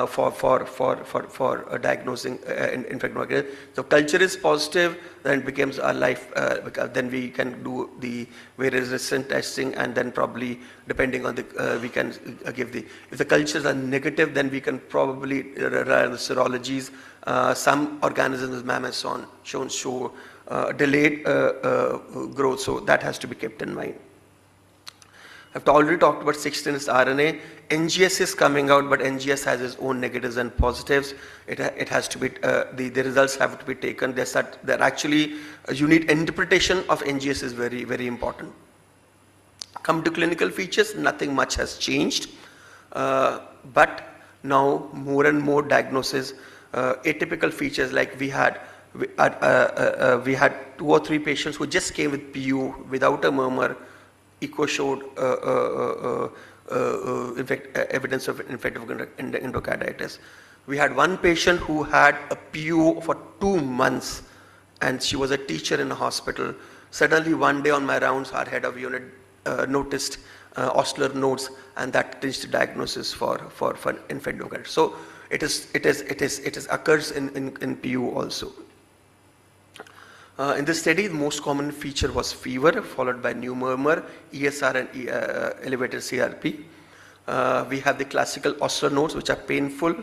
for diagnosing infective. So culture is positive, then it becomes our life. Then we can do the various resistant testing, and then probably depending on the we can give the. If the cultures are negative, then we can probably rely on the serologies. Some organisms, as ma'am has show delayed growth, so that has to be kept in mind. I've already talked about 16S RNA. NGS is coming out, but NGS has its own negatives and positives. It has to be, the results have to be taken. They're actually, you need interpretation of NGS is very, very important. Come to clinical features, nothing much has changed. But now more and more diagnosis, atypical features like we had 2 or 3 patients who just came with PU without a murmur. Echo showed evidence of infective endocarditis. We had one patient who had a PU for 2 months, and she was a teacher in a hospital. Suddenly one day on my rounds, our head of unit noticed oscillatory nodes, and that changed the diagnosis for infective endocarditis. So it occurs in PU also. In this study, the most common feature was fever, followed by new murmur, ESR, and elevated CRP. We have the classical oscillatory nodes, which are painful.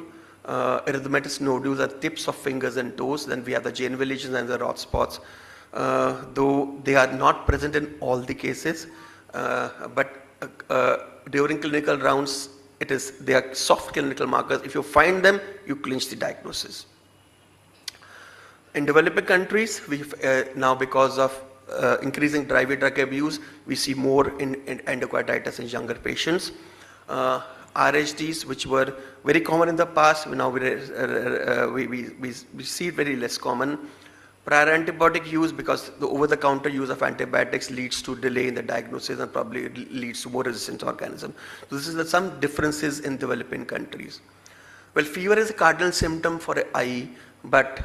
Erythematous nodules are tips of fingers and toes. Then we have the Janeway lesions and the Roth spots. Though they are not present in all the cases, but during clinical rounds, they are soft clinical markers. If you find them, you clinch the diagnosis. In developing countries, now because of increasing drug abuse, we see more in endocarditis in younger patients. RHDs, which were very common in the past, now we see it very less common. Prior antibiotic use, because the over-the-counter use of antibiotics leads to delay in the diagnosis and probably leads to more resistant organism. So this is some differences in developing countries. Well, fever is a cardinal symptom for IE, but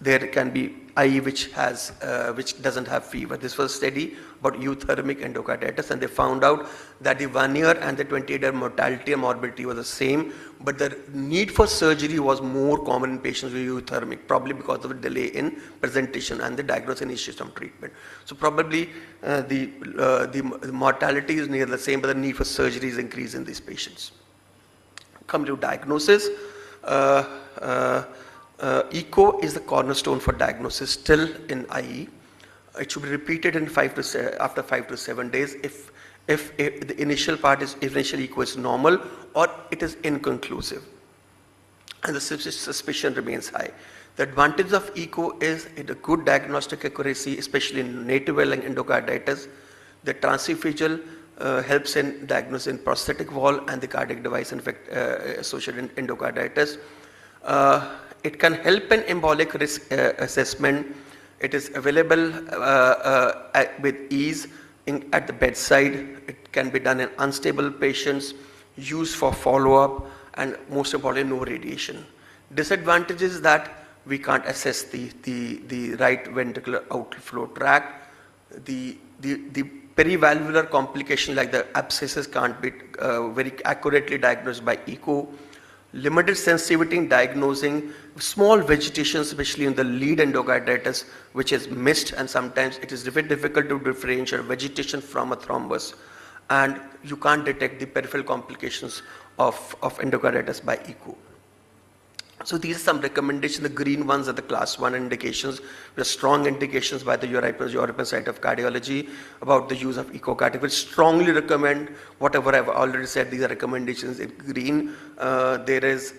there can be IE which doesn't have fever. This was a study about euthermic endocarditis, and they found out that the 1 year and the 28-year mortality and morbidity were the same, but the need for surgery was more common in patients with euthermic, probably because of a delay in presentation and the diagnosis and initiation of treatment. So probably the mortality is near the same, but the need for surgery is increased in these patients. Come to diagnosis. Echo is the cornerstone for diagnosis still in IE. It should be repeated in after 5 to 7 days if the initial echo is normal or it is inconclusive and the suspicion remains high. The advantage of echo is a good diagnostic accuracy, especially in native well lung endocarditis. The transephageal helps in diagnosing prosthetic valve and the cardiac device associated endocarditis. It can help in embolic risk assessment It is available with ease at the bedside. It can be done in unstable patients, used for follow-up, and most importantly, no radiation. Disadvantages that we can't assess the right ventricular outflow tract. The perivalvular complication like the abscesses can't be very accurately diagnosed by echo. Limited sensitivity in diagnosing small vegetation, especially in the lead endocarditis, which is missed, and sometimes it is very difficult to differentiate vegetation from a thrombus. And you can't detect the peripheral complications of endocarditis by echo. So these are some recommendations. The green ones are the class 1 indications, with strong indications by the European Society of Cardiology about the use of echocardiogram. We strongly recommend whatever I've already said. These are recommendations in green. There is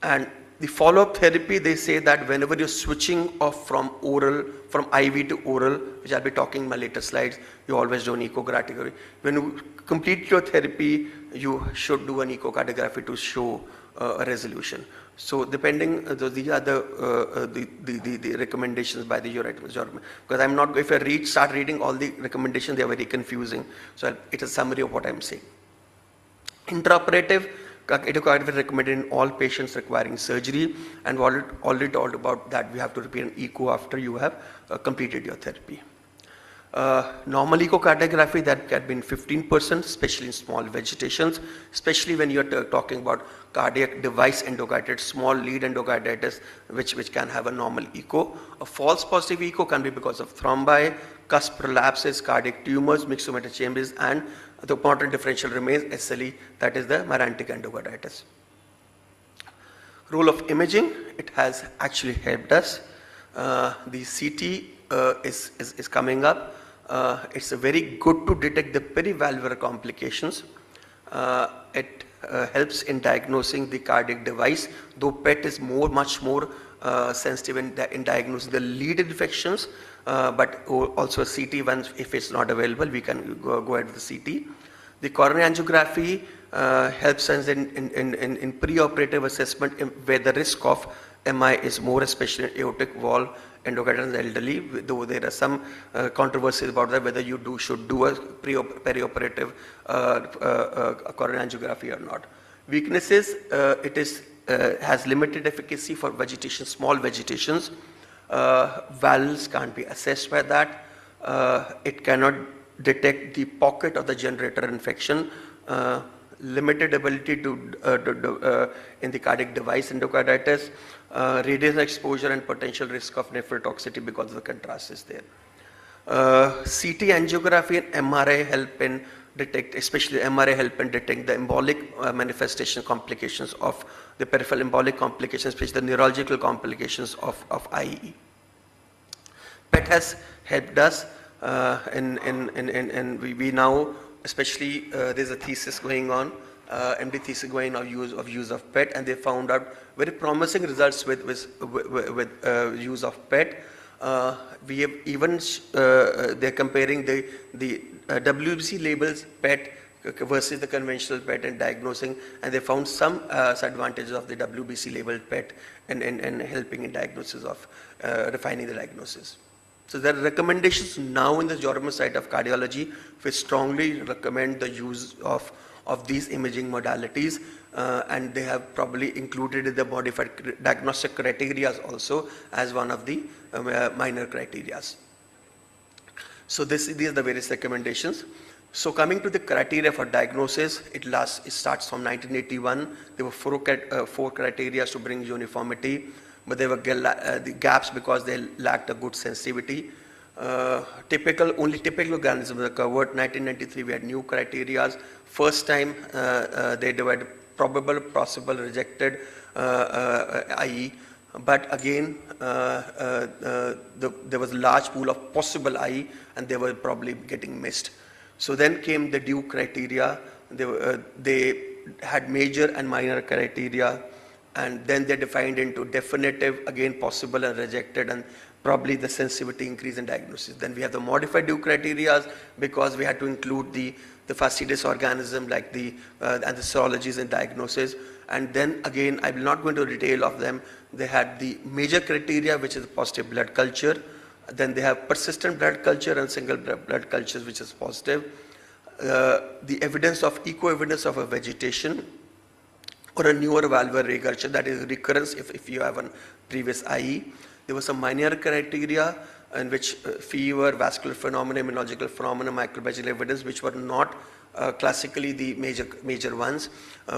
and the follow-up therapy. They say that whenever you're switching off from IV to oral, which I'll be talking in my later slides, you always do an echocardiography. When you complete your therapy, you should do an echocardiography to show a resolution. So depending, these are the recommendations by the European Society. Because I'm not, if I start reading all the recommendations, they are very confusing. So it's a summary of what I'm saying. Intraoperative echocardiogram is recommended in all patients requiring surgery, and already talked about that we have to repeat an echo after you have completed your therapy. Normal echocardiography, that can be in 15%, especially in small vegetations, especially when you're talking about cardiac device endocarditis, small lead endocarditis, which can have a normal echo. A false positive echo can be because of thrombi, cusp prolapses, cardiac tumors, mixed metachambers, and the important differential remains SLE, that is the myrantic endocarditis. Role of imaging, it has actually helped us. The CT is coming up. It's very good to detect the perivalvular complications. It helps in diagnosing the cardiac device, though PET is much more sensitive in diagnosing the lead infections, but also a CT, once if it's not available, we can go ahead with the CT. The coronary angiography helps us in preoperative assessment where the risk of MI is more, especially in aortic valve endocarditis in elderly, though there are some controversies about that, whether you should do a perioperative coronary angiography or not. Weaknesses, it has limited efficacy for vegetation, small vegetations. Valves can't be assessed by that. It cannot detect the pocket of the generator infection. Limited ability to in the cardiac device endocarditis, radiation exposure and potential risk of nephrotoxicity because the contrast is there. CT angiography and MRI help in detect, especially MRI help in detect the embolic manifestation complications of the peripheral embolic complications, especially the neurological complications of IE. PET has helped us we now, especially there's a thesis going on, MD thesis going on of use of PET, and they found out very promising results with use of PET. We have even they're comparing the WBC labels PET versus the conventional PET and diagnosing, and they found some advantages of the WBC labeled PET and helping in diagnosis of refining the diagnosis. So there are recommendations now in the European Society of Cardiology. We strongly recommend the use of these imaging modalities, and they have probably included the modified diagnostic criteria also as one of the minor criteria. So these are the various recommendations. So coming to the criteria for diagnosis, it starts from 1981. There were four criteria to bring uniformity, but there were the gaps because they lacked a good sensitivity. Only typical organisms were covered. 1993 we had new criteria. First time they divided probable, possible, rejected, IE. But again, there was a large pool of possible IE, and they were probably getting missed. So then came the due criteria. They had major and minor criteria, and then they defined into definitive, again possible and rejected, and probably the sensitivity increase in diagnosis. Then we have the modified due criteria because we had to include the fastidious organism like and the serologies in diagnosis, And then again, I will not go into detail of them. They had the major criteria, which is positive blood culture. Then they have persistent blood culture and single blood cultures, which is positive. The evidence of eco-evidence of a vegetation or a newer valvular regurgitation, that is recurrence if you have a previous IE. There was some minor criteria in which fever, vascular phenomena, immunological phenomena, microbiological evidence, which were not classically the major ones,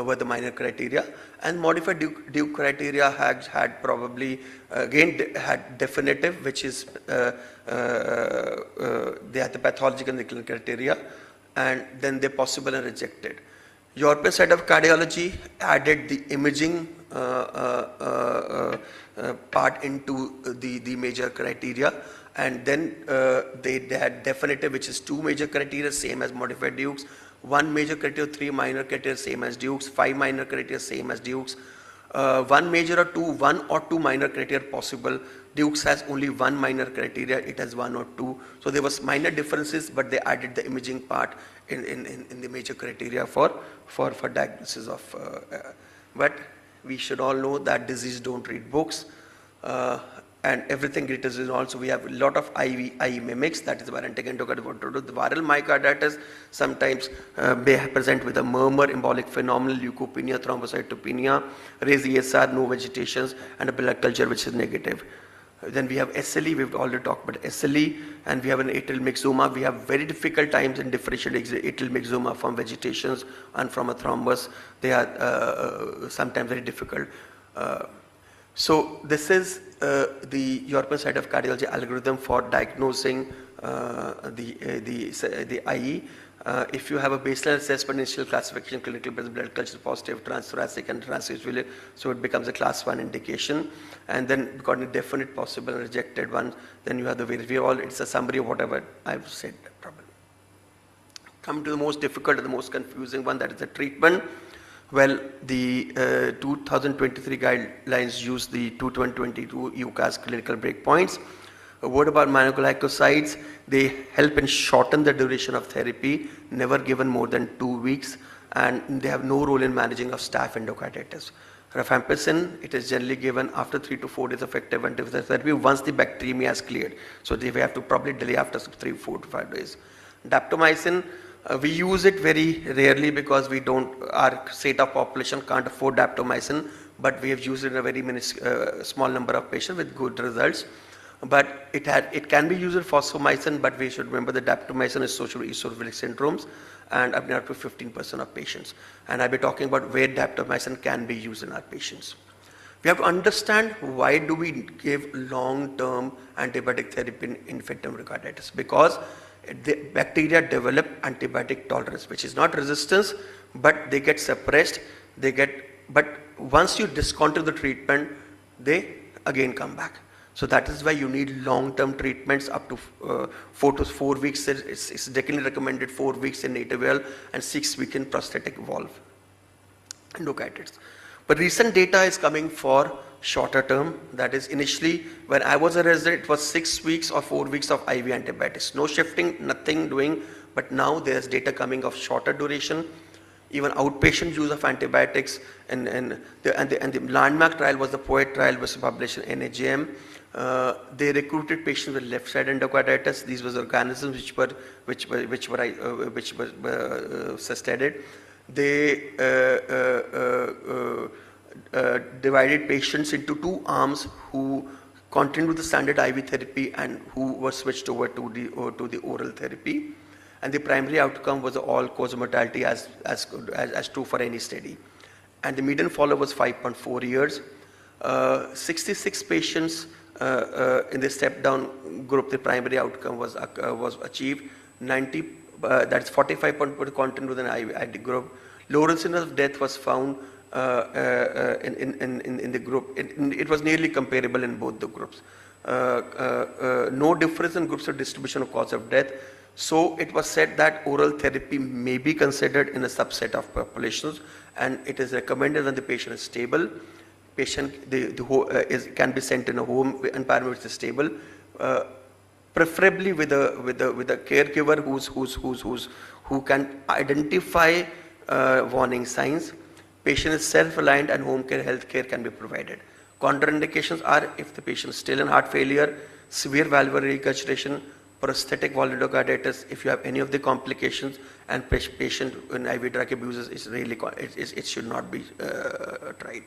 were the minor criteria. And modified Duke criteria had probably again had definitive, which is they had the pathological and the clinical criteria, and then they possible and rejected. European side of cardiology added the imaging part into the major criteria, and then they had definitive, which is 2 major criteria, same as modified Dukes, 1 major criteria, 3 minor criteria, same as Dukes, 5 minor criteria, same as Dukes, 1 major or 1 or 2 minor criteria possible. Dukes has only 1 minor criteria, it has 1 or 2. So there was minor differences, but they added the imaging part in the major criteria for diagnosis of, but we should all know that disease don't read books, and everything it is also. We have a lot of IE mimics, that is varantic endocarditis. The viral myocarditis sometimes may present with a murmur, embolic phenomenon, leukopenia, thrombocytopenia, raised ESR, no vegetations, and a blood culture which is negative. Then we have SLE, we've already talked about SLE, and we have an atrial myxoma. We have very difficult times in differentiating atrial myxoma from vegetations and from a thrombus. They are sometimes very difficult. So this is the European side of cardiology algorithm for diagnosing the IE. If you have a baseline assessment, initial classification, clinical blood culture positive, transthoracic and transvascular, so it becomes a class 1 indication. And then got a definite, possible, and rejected one. Then you have the various. It's a summary of whatever I've said. Probably. Come to the most difficult and the most confusing one, that is the treatment. Well, the 2023 guidelines use the 2022 UCAS clinical breakpoints. A word about monoglycosides. They help in shorten the duration of therapy, never given more than 2 weeks, and they have no role in managing of staph endocarditis. Rifampicin, it is generally given after 3 to 4 days effective antiviral therapy once the bacteremia has cleared. So they have to probably delay after 3, 4 to 5 days. Daptomycin, we use it very rarely because we don't, our state of population can't afford daptomycin, but we have used it in a very small number of patients with good results. But it can be used in fosfomycin, but we should remember that daptomycin is associated with eosinophilic syndromes and up to 15% of patients. And I'll be talking about where daptomycin can be used in our patients. We have to understand why do we give long-term antibiotic therapy in infective endocarditis, because the bacteria develop antibiotic tolerance, which is not resistance, but they get suppressed. But once you discontinue the treatment, they again come back. So that is why you need long-term treatments up to 4 weeks. It's generally recommended 4 weeks in native well and 6 weeks in prosthetic valve endocarditis. But recent data is coming for shorter term. That is, initially when I was a resident, it was 6 weeks or 4 weeks of IV antibiotics. No shifting, nothing doing. But now there's data coming of shorter duration, even outpatient use of antibiotics, and the landmark trial was the POET trial, was published in NAJM. They recruited patients with left side endocarditis. These were organisms which were studied. They divided patients into 2 arms who continued with the standard IV therapy and who were switched over to the oral therapy. And the primary outcome was all cause mortality as true for any study. And the median follow-up was 5.4 years. 66 patients in the step-down group, the primary outcome was achieved. 90, that's 45% continued with an IV group. Lower incidence of death was found in the group. It was nearly comparable in both the groups. No difference in groups of distribution of cause of death. So it was said that oral therapy may be considered in a subset of populations, and it is recommended when the patient is stable. Patient can be sent in a home environment which is stable, preferably with a caregiver who can identify warning signs. patient is self-reliant and home care health care can be provided. Contraindications are if the patient is still in heart failure, severe valvular regurgitation, prosthetic valve endocarditis, if you have any of the complications, and patient in IV drug abuses, it should not be tried.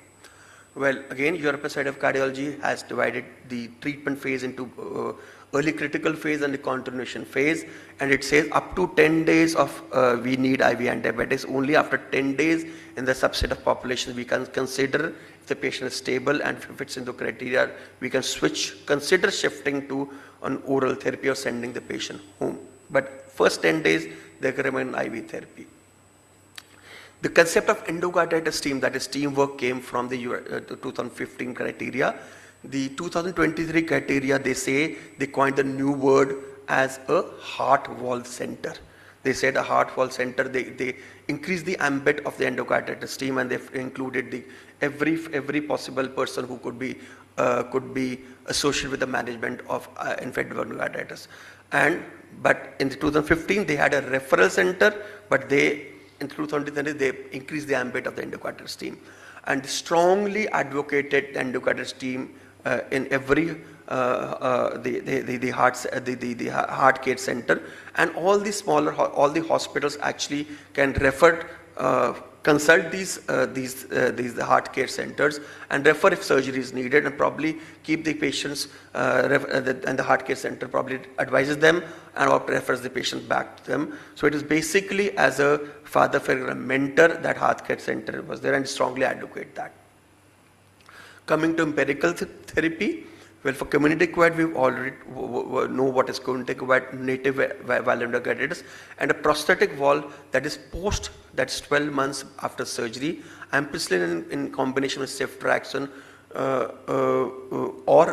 Well, again, European side of cardiology has divided the treatment phase into early critical phase and the continuation phase, and it says up to 10 days of we need IV antibiotics. Only after 10 days in the subset of population we can consider if the patient is stable and fits into criteria, we can consider shifting to an oral therapy or sending the patient home. But first 10 days they can remain IV therapy. The concept of endocarditis team, that is teamwork, came from the 2015 criteria. The 2023 criteria, they coined the new word as a heart valve center. They said a heart valve center, they increased the ambit of the endocarditis team, and they've included every possible person who could be associated with the management of infective endocarditis. But in 2015 they had a referral center, but in 2020 they increased the ambit of the endocarditis team, and strongly advocated the endocarditis team in every the heart care center, and all the hospitals actually can consult these heart care centers and refer if surgery is needed, and probably keep the patients and the heart care center probably advises them and refers the patient back to them. So it is basically as a father figure, a mentor, that heart care center was there, and strongly advocate that. Coming to empirical therapy, well, for community acquired, we already know what is community acquired native valve endocarditis, and a prosthetic valve that is that's 12 months after surgery. Ampicillin in combination with ceftriaxone or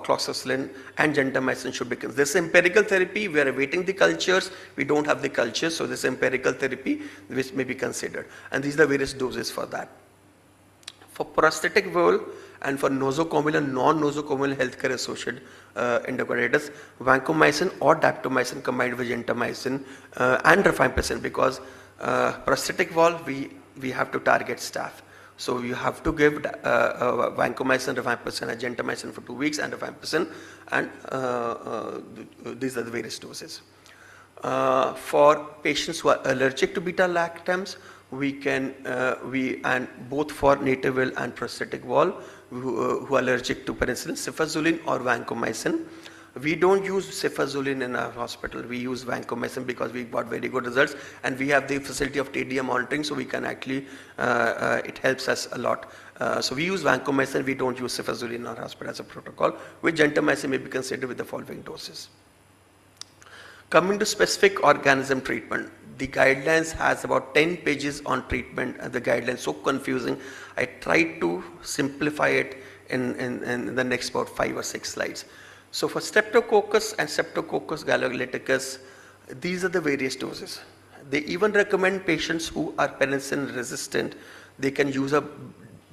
cloxacillin and gentamicin should be considered. This empirical therapy, we are awaiting the cultures. We don't have the cultures, so this empirical therapy which may be considered, and these are the various doses for that. For prosthetic valve and for nosocomial and non-nosocomial healthcare associated endocarditis, vancomycin or daptomycin combined with gentamicin and rifampicin, because prosthetic valve we have to target staph. So you have to give vancomycin, rifampicin and gentamicin for 2 weeks, and rifampicin, and these are the various doses. For patients who are allergic to beta-lactams, and both for native valve and prosthetic valve who are allergic to penicillin, cefazolin or vancomycin. We don't use cefazolin in our hospital. We use vancomycin because we got very good results, and we have the facility of TDM monitoring, so we can actually it helps us a lot. So we use vancomycin. We don't use cefazolin in our hospital as a protocol, which gentamicin may be considered with the following doses. Coming to specific organism treatment, the guidelines has about 10 pages on treatment, and the guidelines so confusing. I tried to simplify it in the next about 5 or 6 slides. So for Streptococcus and Streptococcus galacticus, these are the various doses. They even recommend patients who are penicillin resistant, they can use a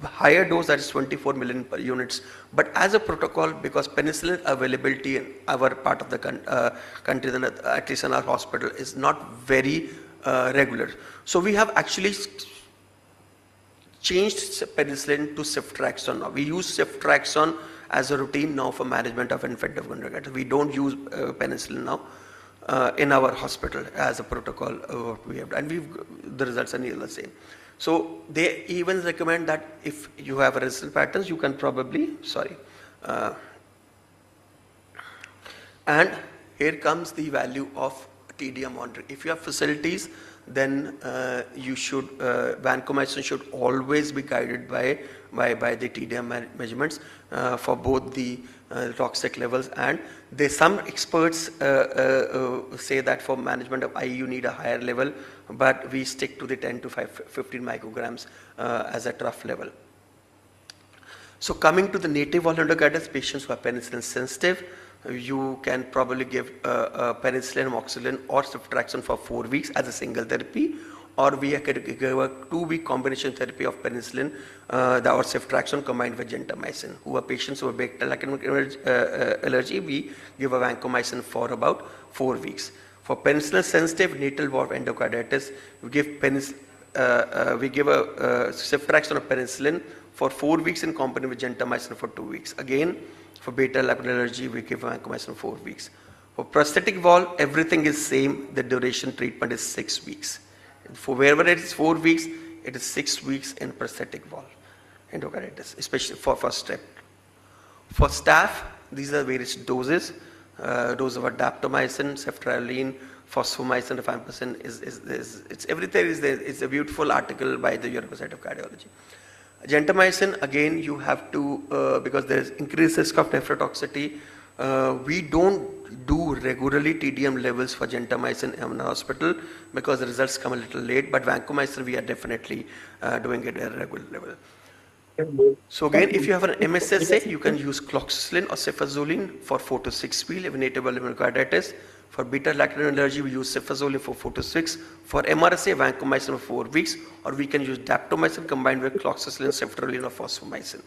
higher dose, that is 24 million per units, but as a protocol, because penicillin availability in our part of the country, at least in our hospital, is not very regular. So we have actually changed penicillin to ceftriaxone now. We use ceftriaxone as a routine now for management of infective endocarditis. We don't use penicillin now in our hospital as a protocol we have, and the results are nearly the same. So they even recommend that if you have resistant patterns, you can probably, and here comes the value of TDM monitoring. If you have facilities, then you should, vancomycin should always be guided by the TDM measurements for both the toxic levels, and some experts say that for management of IE you need a higher level, but we stick to the 10 to 15 micrograms as a trough level. So coming to the native valve endocarditis patients who are penicillin sensitive, you can probably give penicillin, amoxicillin or ceftriaxone for 4 weeks as a single therapy, or we could give a 2-week combination therapy of penicillin or ceftriaxone combined with gentamicin. Who are patients who have bacterial allergy, we give a vancomycin for about 4 weeks. For penicillin sensitive natal valve endocarditis, we give we give a ceftriaxone or penicillin for 4 weeks in combination with gentamicin for 2 weeks. Again, for beta lactam allergy, we give vancomycin 4 weeks. For prosthetic valve, everything is same. The duration treatment is 6 weeks. For wherever it is 4 weeks, it is 6 weeks in prosthetic valve endocarditis, especially for first step. For staph, these are various doses. Dose of daptomycin, ceftriaxone, fosfomycin, rifampicin it's everything is there. It's a beautiful article by the European Society of Cardiology. Gentamicin, again, you have to, because there is increased risk of nephrotoxicity, we don't do regularly TDM levels for gentamicin in a hospital because the results come a little late, but vancomycin we are definitely doing it at a regular level. So again, if you have an MSSA, you can use cloxacillin or cefazolin for 4 to 6 weeks if native endocarditis. For beta-lactam allergy, we use cefazolin for 4 to 6. For MRSA, vancomycin for 4 weeks, or we can use daptomycin combined with cloxacillin, ceftriaxone, or fosfomycin.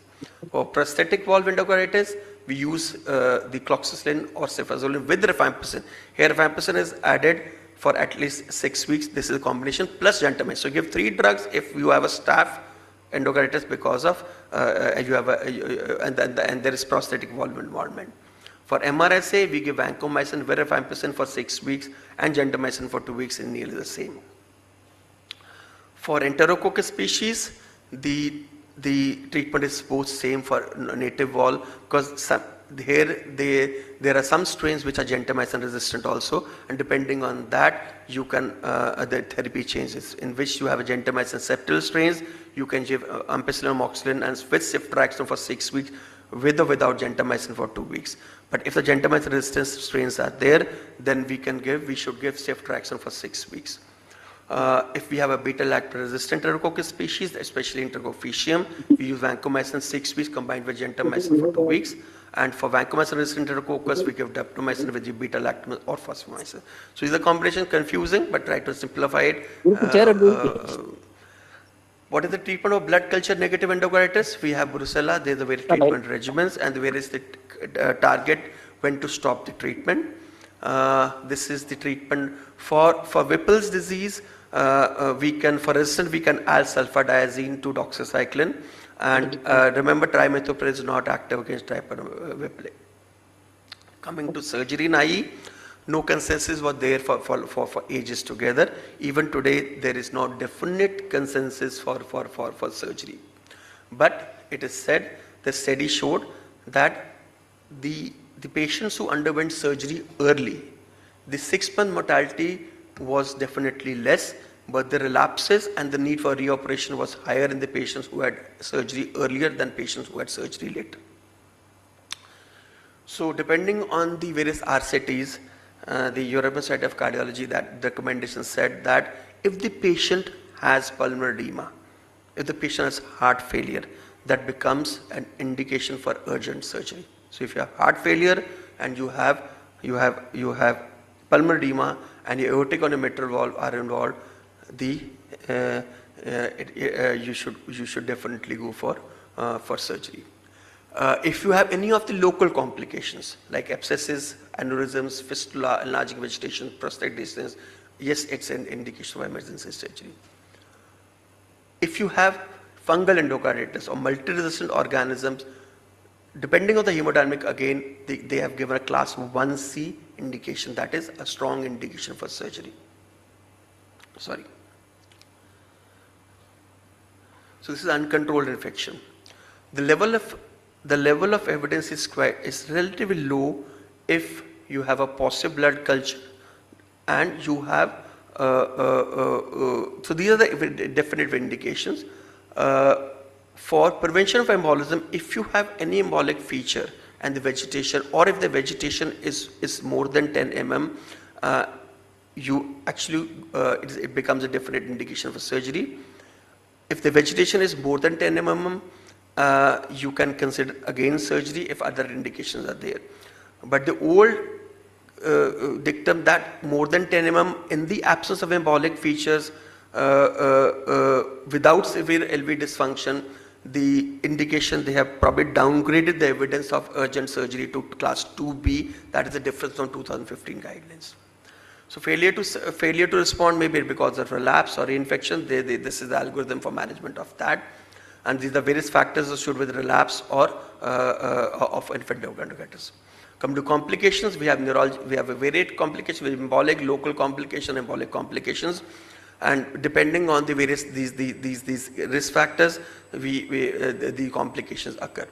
For prosthetic valve endocarditis, we use the cloxacillin or cefazolin with rifampicin. Here, rifampicin is added for at least 6 weeks. This is a combination plus gentamicin. So give 3 drugs if you have a staph endocarditis because of you have and there is prosthetic valve involvement. For MRSA, we give vancomycin, rifampicin for 6 weeks and gentamicin for 2 weeks in nearly the same. For Enterococcus species, the treatment is both same for native valve because there are some strains which are gentamicin resistant also, and depending on that you can the therapy changes. In which you have a gentamicin septal strains, you can give ampicillin, amoxicillin and with ceftriaxone for 6 weeks with or without gentamicin for 2 weeks. But if the gentamicin resistant strains are there, then we should give ceftriaxone for 6 weeks. If we have a beta-lactam resistant Enterococcus species, especially Enterococcium, we use vancomycin 6 weeks combined with gentamicin for 2 weeks. And for vancomycin resistant Enterococcus, we give daptomycin with the beta-lactam or fosfomycin. So is the combination confusing, but try to simplify it. What is the treatment of blood culture negative endocarditis? We have Brucella, there are the various treatment regimens and the various target when to stop the treatment. This is the treatment for Whipple's disease. We can, for instance, we can add sulfadiazine to doxycycline, and remember trimethoprim is not active against Whipple. Coming to surgery in IE, no consensus was there for ages together. Even today, there is no definite consensus for surgery. But it is said, the study showed that the patients who underwent surgery early, the 6-month mortality was definitely less, but the relapses and the need for reoperation was higher in the patients who had surgery earlier than patients who had surgery later. So depending on the various RCTs, the European Society of Cardiology, that recommendation said that if the patient has pulmonary edema, if the patient has heart failure, that becomes an indication for urgent surgery. So if you have heart failure and you have pulmonary edema and your aortic or your mitral valve are involved, you should definitely go for surgery. If you have any of the local complications like abscesses, aneurysms, fistula, enlarging vegetation, prostate distance, yes, it's an indication of emergency surgery. If you have fungal endocarditis or multi-resistant organisms, depending on the hemodynamic, again, they have given a class 1C indication, that is a strong indication for surgery. Sorry. So this is uncontrolled infection. The level of evidence is relatively low if you have a positive blood culture and you have so these are the definite indications. For prevention of embolism, if you have any embolic feature and the vegetation, or if the vegetation is more than 10 mm, you actually it becomes a definite indication for surgery. If the vegetation is more than 10 mm, you can consider again surgery if other indications are there. But the old dictum that more than 10 mm in the absence of embolic features without severe LV dysfunction, the indication they have probably downgraded the evidence of urgent surgery to class 2B. That is the difference from 2015 guidelines. So failure to respond may be because of relapse or reinfection. This is the algorithm for management of that. And these are various factors associated with relapse or of infective endocarditis. Come to complications, we have neurology, we have a varied complications, embolic, local complication, embolic complications, and depending on the various these risk factors, the complications occur.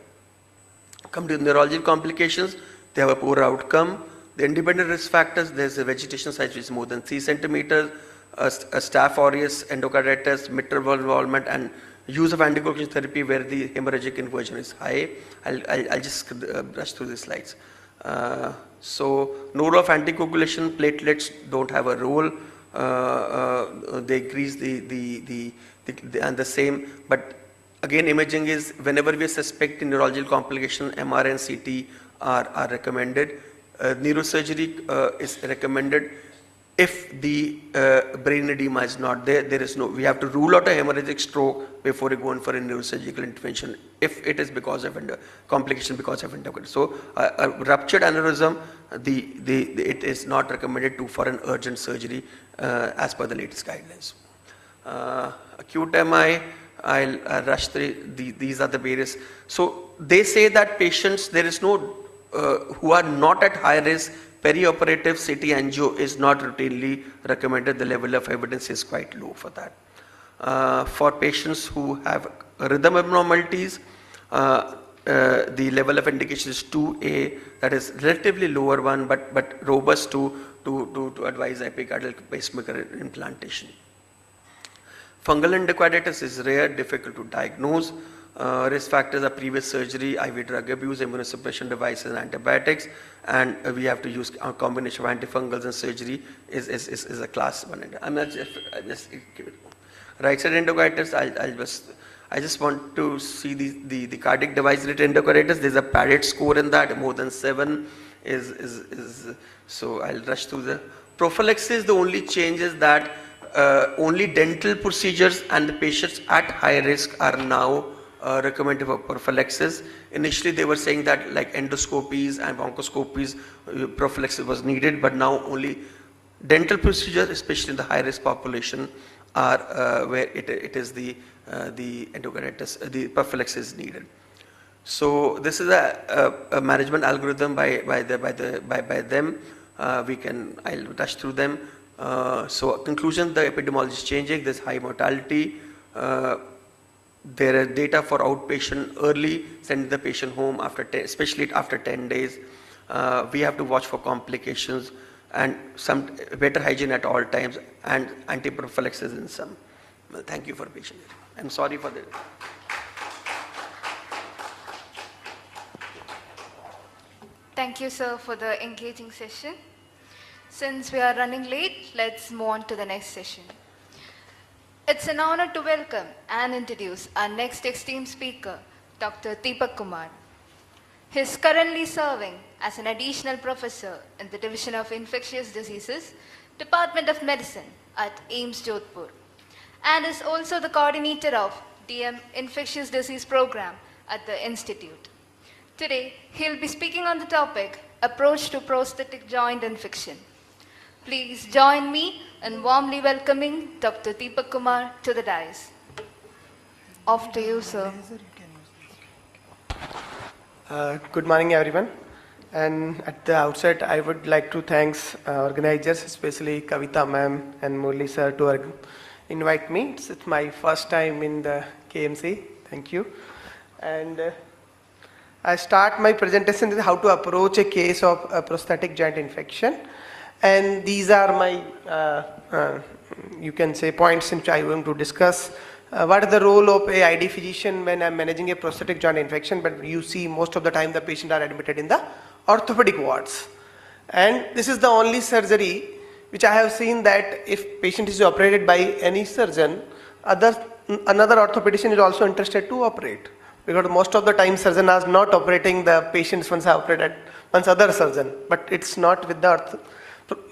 Come to neurological complications, they have a poor outcome. The independent risk factors, there's a vegetation size which is more than 3 centimeters, a staph aureus, endocarditis, mitral valve involvement, and use of anticoagulation therapy where the hemorrhagic inversion is high. I'll just brush through the slides. So, no role of anticoagulation, platelets don't have a role. They increase and the same. But again, imaging is whenever we suspect neurological complication, MRI and CT are recommended. Neurosurgery is recommended. If the brain edema is not there, we have to rule out a hemorrhagic stroke before we go in for a neurosurgical intervention if it is because of complication because of endocarditis. So a ruptured aneurysm, it is not recommended for an urgent surgery as per the latest guidelines. Acute MI, I'll rush through. These are the various. So they say that patients, there is no who are not at high risk, perioperative CT angio is not routinely recommended. The level of evidence is quite low for that. For patients who have rhythm abnormalities, the level of indication is 2A, that is relatively lower one, but robust to advise epicardial pacemaker implantation. Fungal endocarditis is rare, difficult to diagnose. Risk factors are previous surgery, IV drug abuse, immunosuppression devices, and antibiotics, and we have to use a combination of antifungals and surgery is a class 1. I'm not just give it. Right side endocarditis, I just want to see the cardiac device related endocarditis. There's a Paret score in that, more than 7 is so I'll rush through the prophylaxis. The only change is that only dental procedures and the patients at high risk are now recommended for prophylaxis. Initially they were saying that like endoscopies and bronchoscopies prophylaxis was needed, but now only dental procedures, especially in the high risk population, are where it is the endocarditis, the prophylaxis is needed. So this is a management algorithm by them. I'll rush through them. So conclusion, the epidemiology is changing. There's high mortality. There are data for outpatient early, send the patient home especially after 10 days. We have to watch for complications and some better hygiene at all times and anti-prophylaxis in some. Well, thank you for patience. I'm sorry for the. Thank you, sir, for the engaging session. Since we are running late, let's move on to the next session. It's an honor to welcome and introduce our next esteemed speaker, Dr. Deepak Kumar. He is currently serving as an additional professor in the Division of Infectious Diseases, Department of Medicine at AIIMS Jodhpur, and is also the coordinator of DM Infectious Disease Program at the Institute. Today, he'll be speaking on the topic, Approach to Prosthetic Joint Infection. Please join me in warmly welcoming Dr. Deepak Kumar to the dais. Off to you, sir. Good morning, everyone. And at the outset, I would like to thank organizers, especially Kavita ma'am and Murli sir, to invite me. It's my first time in the KMC. Thank you. And I start my presentation with how to approach a case of a prosthetic joint infection. And these are my, you can say, points which I want to discuss. What is the role of a ID physician when I'm managing a prosthetic joint infection? But you see most of the time the patients are admitted in the orthopedic wards. And this is the only surgery which I have seen that if patient is operated by any surgeon, another orthopedician is also interested to operate. Because most of the time surgeon is not operating the patients once other surgeon. But it's not with the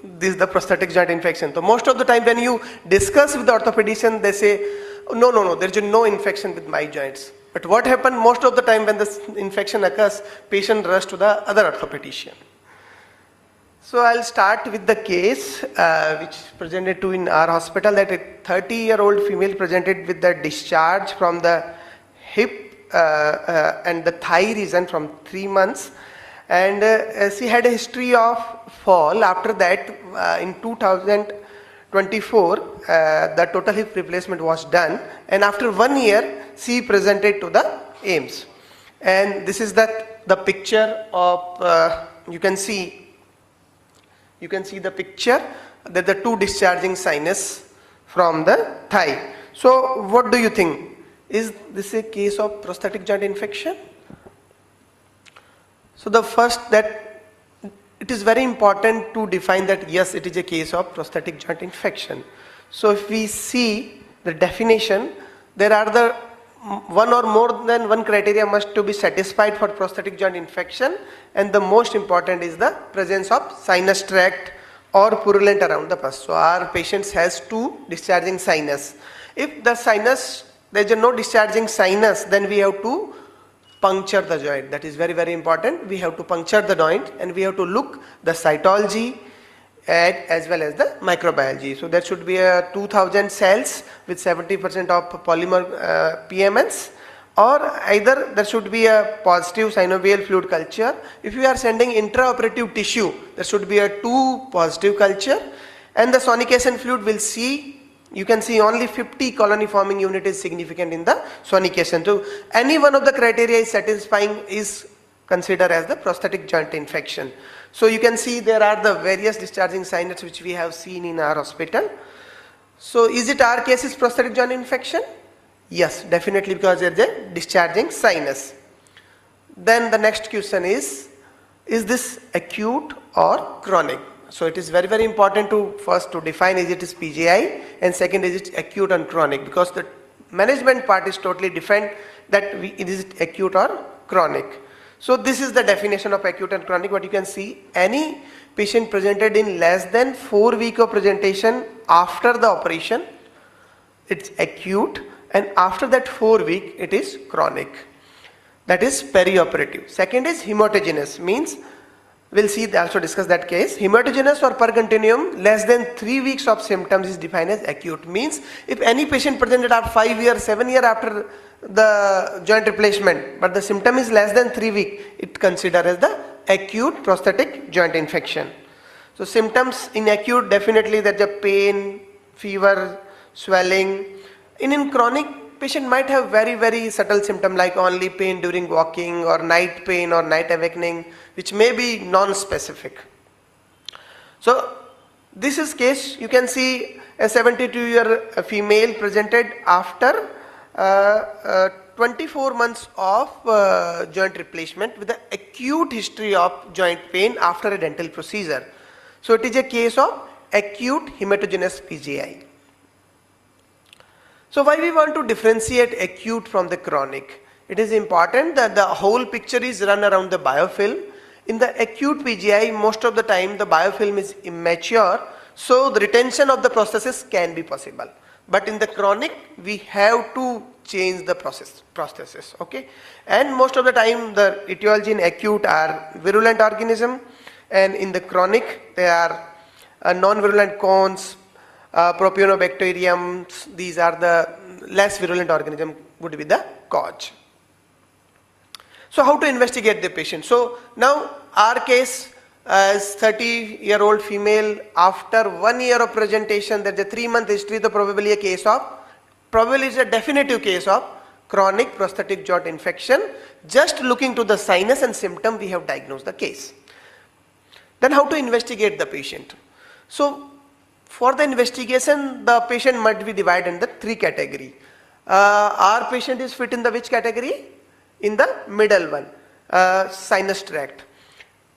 this is the prosthetic joint infection. So most of the time when you discuss with the orthopedician, they say, no, there is no infection with my joints. But what happens most of the time when this infection occurs, patient rushes to the other orthopedician. So I'll start with the case which presented to in our hospital, that a 30-year-old female presented with the discharge from the hip and the thigh region from 3 months, and she had a history of fall. After that, in 2024, the total hip replacement was done, and after 1 year she presented to the AIMS. And this is the picture of you can see the picture, that the 2 discharging sinus from the thigh. So what do you think? Is this a case of prosthetic joint infection? So the first, that it is very important to define that yes, it is a case of prosthetic joint infection. So if we see the definition, there are the one or more than one criteria must to be satisfied for prosthetic joint infection, and the most important is the presence of sinus tract or purulent around the pus. So our patients has 2 discharging sinus. If the sinus, there is no discharging sinus, then we have to puncture the joint. That is very, very important. We have to puncture the joint, and we have to look the cytology as well as the microbiology. So there should be a 2000 cells with 70% of polymer PMNs, or either there should be a positive synovial fluid culture. If you are sending intraoperative tissue, there should be a 2 positive culture, and the sonication fluid will see, you can see only 50 colony forming unit is significant in the sonication. So any one of the criteria is satisfying is considered as the prosthetic joint infection. So you can see there are the various discharging sinus which we have seen in our hospital. So is it our case is prosthetic joint infection? Yes, definitely, because there is a discharging sinus. Then the next question is this acute or chronic? So it is very, very important to first to define is it is PGI, and second is it acute and chronic, because the management part is totally different, that it is acute or chronic. So this is the definition of acute and chronic. What you can see, any patient presented in less than 4 weeks of presentation after the operation, it's acute, and after that 4 weeks it is chronic. That is perioperative. Second is hematogenous, means we'll see also discuss that case. Hematogenous or per continuum less than 3 weeks of symptoms is defined as acute. Means if any patient presented after 5 years, 7 years after the joint replacement, but the symptom is less than 3 weeks, it considered as the acute prosthetic joint infection. So symptoms in acute, definitely there's a pain, fever, swelling. In chronic, patient might have very, very subtle symptom like only pain during walking, or night pain or night awakening, which may be non-specific. So this is case, you can see a 72-year female presented after 24 months of joint replacement with an acute history of joint pain after a dental procedure. So it is a case of acute hematogenous PGI. So why we want to differentiate acute from the chronic? It is important that the whole picture is run around the biofilm. In the acute PGI, most of the time the biofilm is immature, so the retention of the prosthesis can be possible. But in the chronic, we have to change the prosthesis, okay? And most of the time the etiology in acute are virulent organism, and in the chronic they are non-virulent cones, propionobacterium. These are the less virulent organism would be the cause. So how to investigate the patient? So now our case is 30-year-old female after 1 year of presentation, that the 3-month history, the probably a case of, probably is a definitive case of chronic prosthetic joint infection. Just looking to the sinus and symptom, we have diagnosed the case. Then how to investigate the patient? So for the investigation, the patient might be divided in the 3 categories. Our patient is fit in the which category? In the middle one, sinus tract.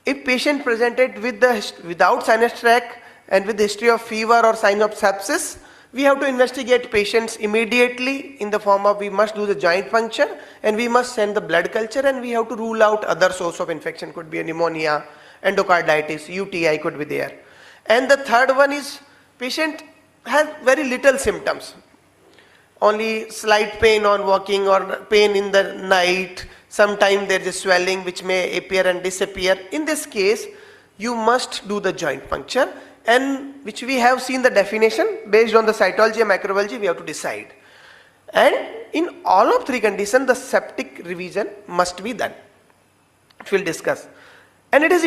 If patient presented with without sinus tract and with history of fever or sign of sepsis, we have to investigate patients immediately in the form of we must do the joint puncture, and we must send the blood culture, and we have to rule out other source of infection, could be a pneumonia, endocarditis, UTI could be there. And the third one is patient has very little symptoms, only slight pain on walking or pain in the night. Sometimes there is swelling which may appear and disappear. In this case, you must do the joint puncture, and which we have seen the definition based on the cytology and microbiology we have to decide. And in all of 3 conditions the septic revision must be done, which we'll discuss. And it is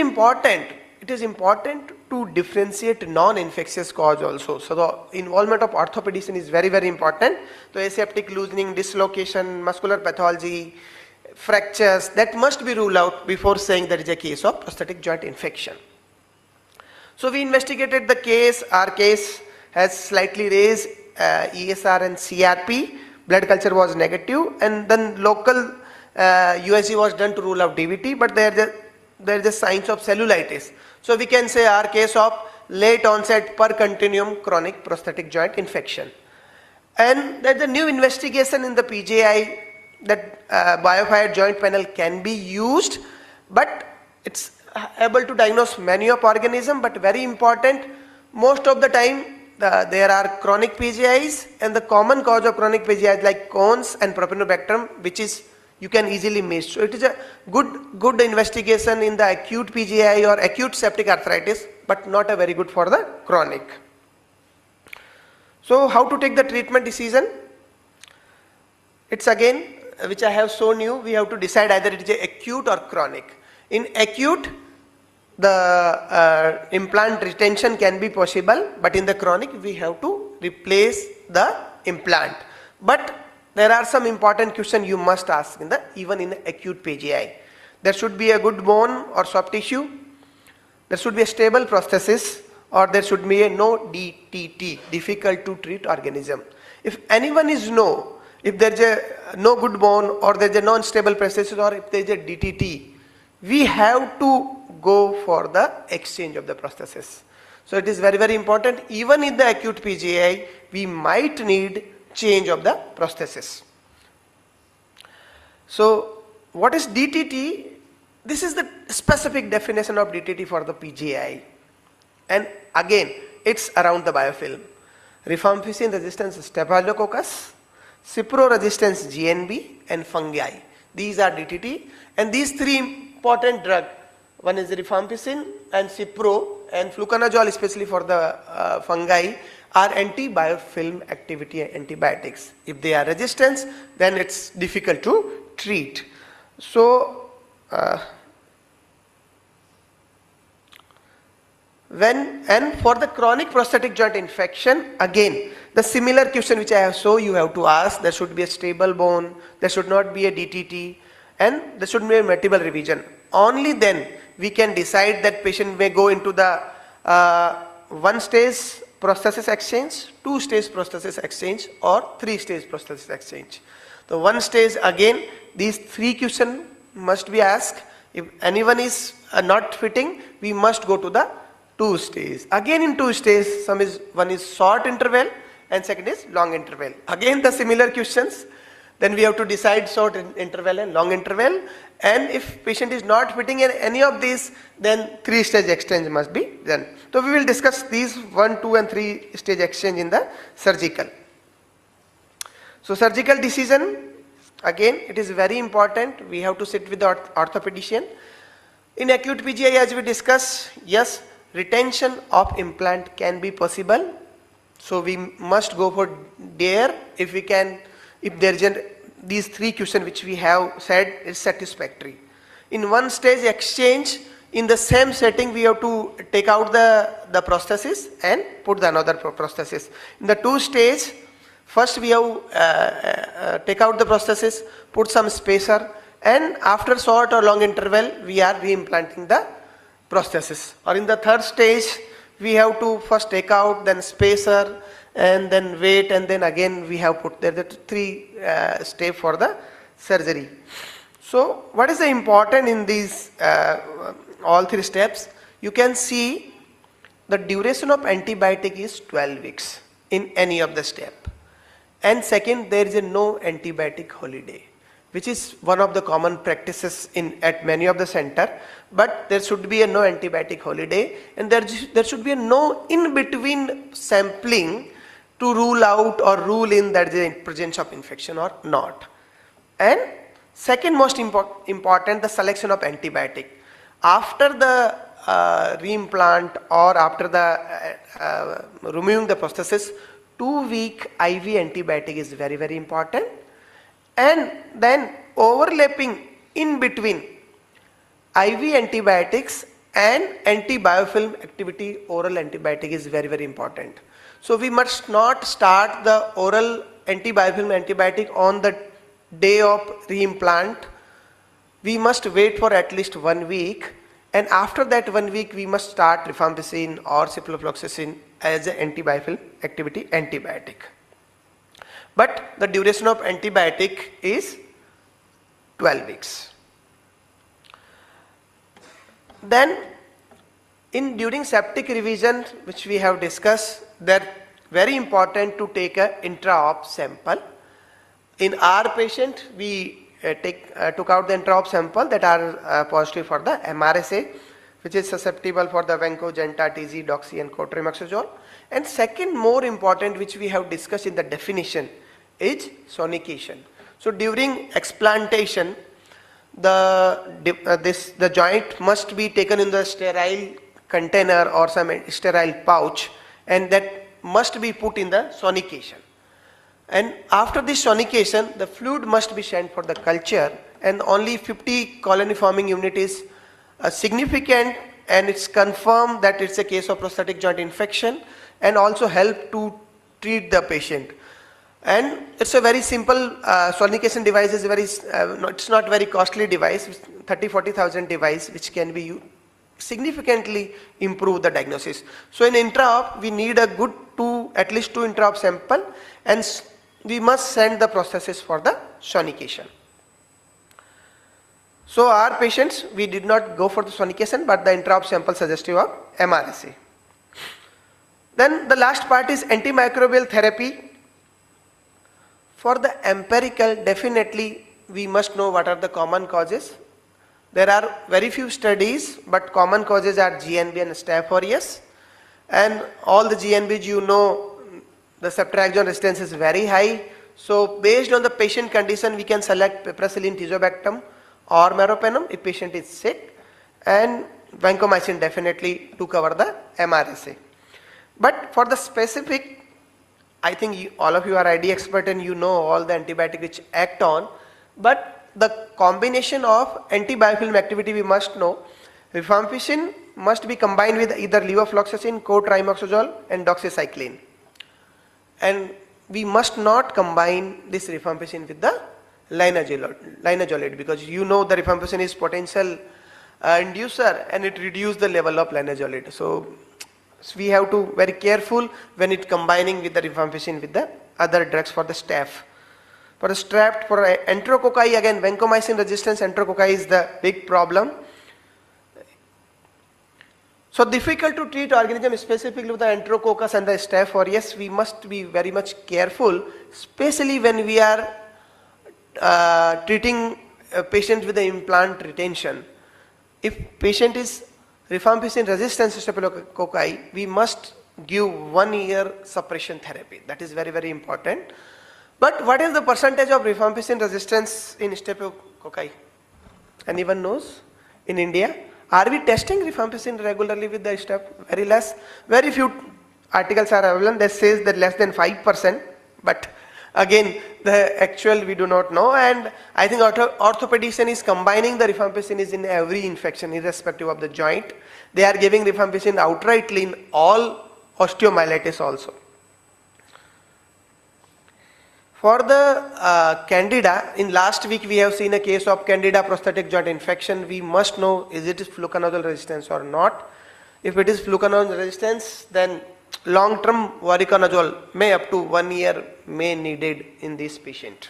important to differentiate non-infectious cause also. So the involvement of orthopedician is very, very important. So aseptic loosening, dislocation, muscular pathology, fractures, that must be ruled out before saying there is a case of prosthetic joint infection. So we investigated the case. Our case has slightly raised ESR and CRP. Blood culture was negative, and then local USG was done to rule out DVT, but there is a signs of cellulitis. So we can say our case of late onset per continuum chronic prosthetic joint infection. And there's a new investigation in the PGI that biofired joint panel can be used, but it's able to diagnose many of organism, but very important, most of the time there are chronic PGIs, and the common cause of chronic PGIs like Crohn's and Propionibacterium, which is you can easily miss. So it is a good investigation in the acute PGI or acute septic arthritis, but not a very good for the chronic. So how to take the treatment decision? It's again, which I have shown you, we have to decide either it is acute or chronic. In acute, the implant retention can be possible, but in the chronic we have to replace the implant. But there are some important questions you must ask even in the acute PGI. There should be a good bone or soft tissue, there should be a stable prosthesis, or there should be a no DTT, difficult to treat organism. If anyone is no, if there is a no good bone, or there is a non-stable prosthesis, or if there is a DTT, we have to go for the exchange of the prosthesis. So it is very, very important. Even in the acute PGI, we might need change of the prosthesis. So what is DTT? This is the specific definition of DTT for the PGI. And again, it's around the biofilm. Rifampicin resistance Staphylococcus, Cipro resistance GNB, and fungi. These are DTT. And these 3 important drugs, one is rifampicin and Cipro and fluconazole, especially for the fungi, are anti-biofilm activity antibiotics. If they are resistant, then it's difficult to treat. So for the chronic prosthetic joint infection, again the similar question which I have shown you have to ask. There should be a stable bone, there should not be a DTT, and there should be a multiple revision. Only then we can decide that patient may go into the 1-stage prosthesis exchange, 2-stage prosthesis exchange, or 3-stage prosthesis exchange. So 1 stage, again these 3 questions must be asked. If anyone is not fitting, we must go to the 2 stage. Again in 2 stages, one is short interval and second is long interval. Again the similar questions. Then we have to decide short interval and long interval. And if patient is not fitting in any of these, then 3-stage exchange must be done. So we will discuss these 1, 2 and 3-stage exchange in the surgical. So surgical decision, again it is very important. We have to sit with the orthopedician. In acute PGI, as we discussed, yes, retention of implant can be possible. So we must go for there if we can, if there is these 3 questions which we have said is satisfactory. In 1-stage exchange, in the same setting we have to take out the prosthesis and put the another prosthesis. In the 2-stage, first we have take out the prosthesis, put some spacer, and after short or long interval we are reimplanting the prosthesis. Or in the 3rd stage, we have to first take out, then spacer, and then wait, and then again we have put there the 3 steps for the surgery. So what is the important in these all 3 steps? You can see the duration of antibiotic is 12 weeks in any of the step. And second, there is no antibiotic holiday, which is one of the common practices at many of the center. But there should be no antibiotic holiday, and there should be no in-between sampling to rule out or rule in that there is a presence of infection or not. And second most important, the selection of antibiotic. After the reimplant or after the removing the prosthesis, 2-week IV antibiotic is very, very important. And then overlapping in between IV antibiotics and anti-biofilm activity oral antibiotic is very, very important. So we must not start the oral anti-biofilm antibiotic on the day of reimplant. We must wait for at least 1 week, and after that 1 week we must start rifampicin or ciprofloxacin as an anti-biofilm activity antibiotic. But the duration of antibiotic is 12 weeks. Then during septic revision, which we have discussed, they're very important to take a intra-op sample. In our patient, we took out the intra-op sample that are positive for the MRSA, which is susceptible for the Vanco, Genta, TZ, Doxy and cotrimoxazole. And second more important, which we have discussed in the definition, is sonication. So during explantation, the joint must be taken in the sterile container or some sterile pouch, and that must be put in the sonication. And after this sonication, the fluid must be sent for the culture, and only 50 colony forming unit is significant, and it's confirmed that it's a case of prosthetic joint infection and also help to treat the patient. And it's a very simple sonication device, is very it's not very costly device, 30,000-40,000 device which can be significantly improve the diagnosis. So in intra-op we need a good at least 2 intra-op sample, and we must send the prosthesis for the sonication. So our patients, we did not go for the sonication, but the intra-op sample suggestive of MRSA. Then the last part is antimicrobial therapy. For the empirical, definitely we must know what are the common causes. There are very few studies, but common causes are GNB and Staph aureus. And all the GNBs, you know, the ceftriaxone resistance is very high. So based on the patient condition, we can select piperacillin tizobactam or meropenem if patient is sick, and vancomycin definitely to cover the MRSA. But for the specific, I think all of you are ID expert and you know all the antibiotic which act on, but the combination of anti-biofilm activity we must know. Rifampicin must be combined with either levofloxacin, cotrimoxazole and doxycycline. And we must not combine this rifampicin with the linezolid, because you know the rifampicin is potential inducer and it reduces the level of linezolid. So we have to very careful when it combining with the rifampicin with the other drugs for the staph. For the strep, for enterococci, again vancomycin resistance enterococci is the big problem. So difficult to treat organism, specifically with the enterococcus and the staph aureus. We must be very much careful, especially when we are treating a patient with the implant retention. If patient is rifampicin resistant staphylococci, we must give 1 year suppression therapy. That is very, very important. But what is the percentage of rifampicin resistance in staphylococci? Anyone knows in India? Are we testing rifampicin regularly with the staph? Very less. Very few articles are available that says that less than 5%. But again, the actual we do not know. And I think orthopedician is combining the rifampicin is in every infection irrespective of the joint. They are giving rifampicin outrightly in all osteomyelitis also. For the candida, in last week we have seen a case of candida prosthetic joint infection. We must know, is it fluconazole resistance or not. If it is fluconazole resistance, then long-term voriconazole may up to 1 year may needed in this patient.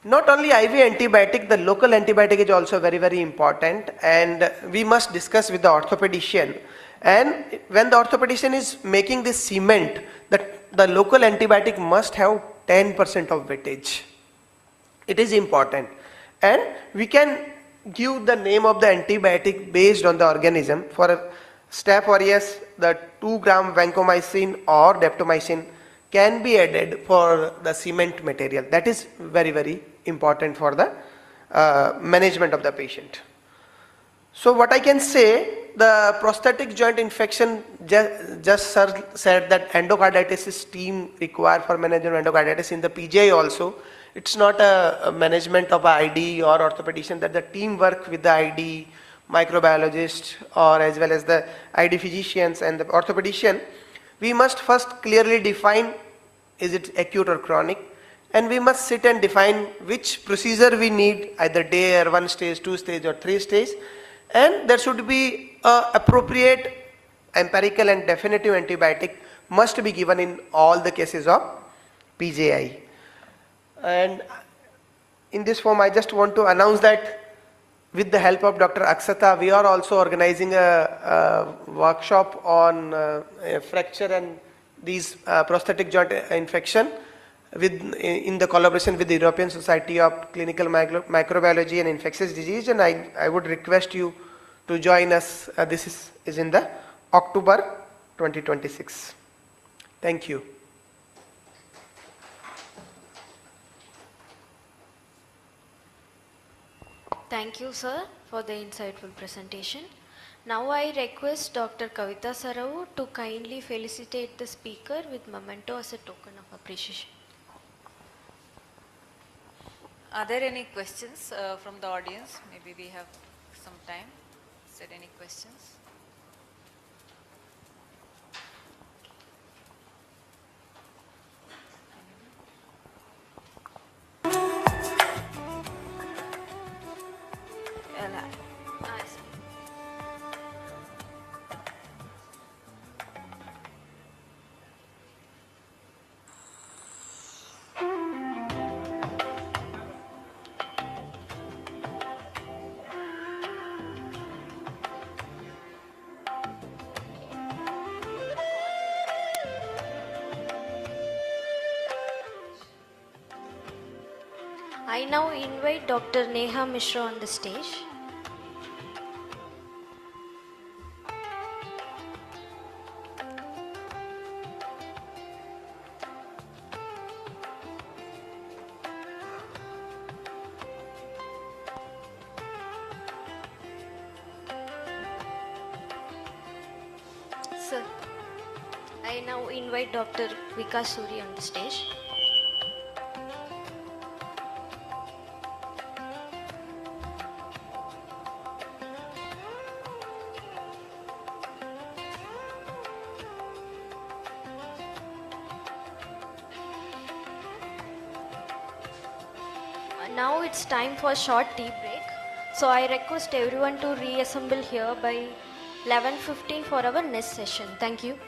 Not only IV antibiotic, the local antibiotic is also very, very important, and we must discuss with the orthopedician. And when the orthopedician is making this cement, that the local antibiotic must have 10% of weightage. It is important. And we can give the name of the antibiotic based on the organism. For staph aureus, the 2 gram vancomycin or daptomycin can be added for the cement material. That is very, very important for the management of the patient. So what I can say, the prosthetic joint infection, just sir said that endocarditis is team required for management of endocarditis in the PGI also. It's not a management of a ID or orthopedician, that the team work with the ID, microbiologist, or as well as the ID physicians and the orthopedician. We must first clearly define, is it acute or chronic, and we must sit and define which procedure we need, either day or 1 stage, 2 stage or 3 stage, and there should be appropriate empirical and definitive antibiotic must be given in all the cases of PJI. And in this form, I just want to announce that with the help of Dr. Aksata, we are also organizing a workshop on fracture and these prosthetic joint infection in the collaboration with the European Society of Clinical Microbiology and Infectious Disease, and I would request you to join us. This is in the October 2026. Thank you. Thank you, sir, for the insightful presentation. Now I request Dr. Kavita Sarau to kindly felicitate the speaker with memento as a token of appreciation. Are there any questions from the audience? Maybe we have some time. Is there any questions? I now invite Dr. Neha Mishra on the stage. Sir, I now invite Dr. Vikas Suri on the stage. Now it's time for a short tea break. So I request everyone to reassemble here by 11:15 for our next session. Thank you.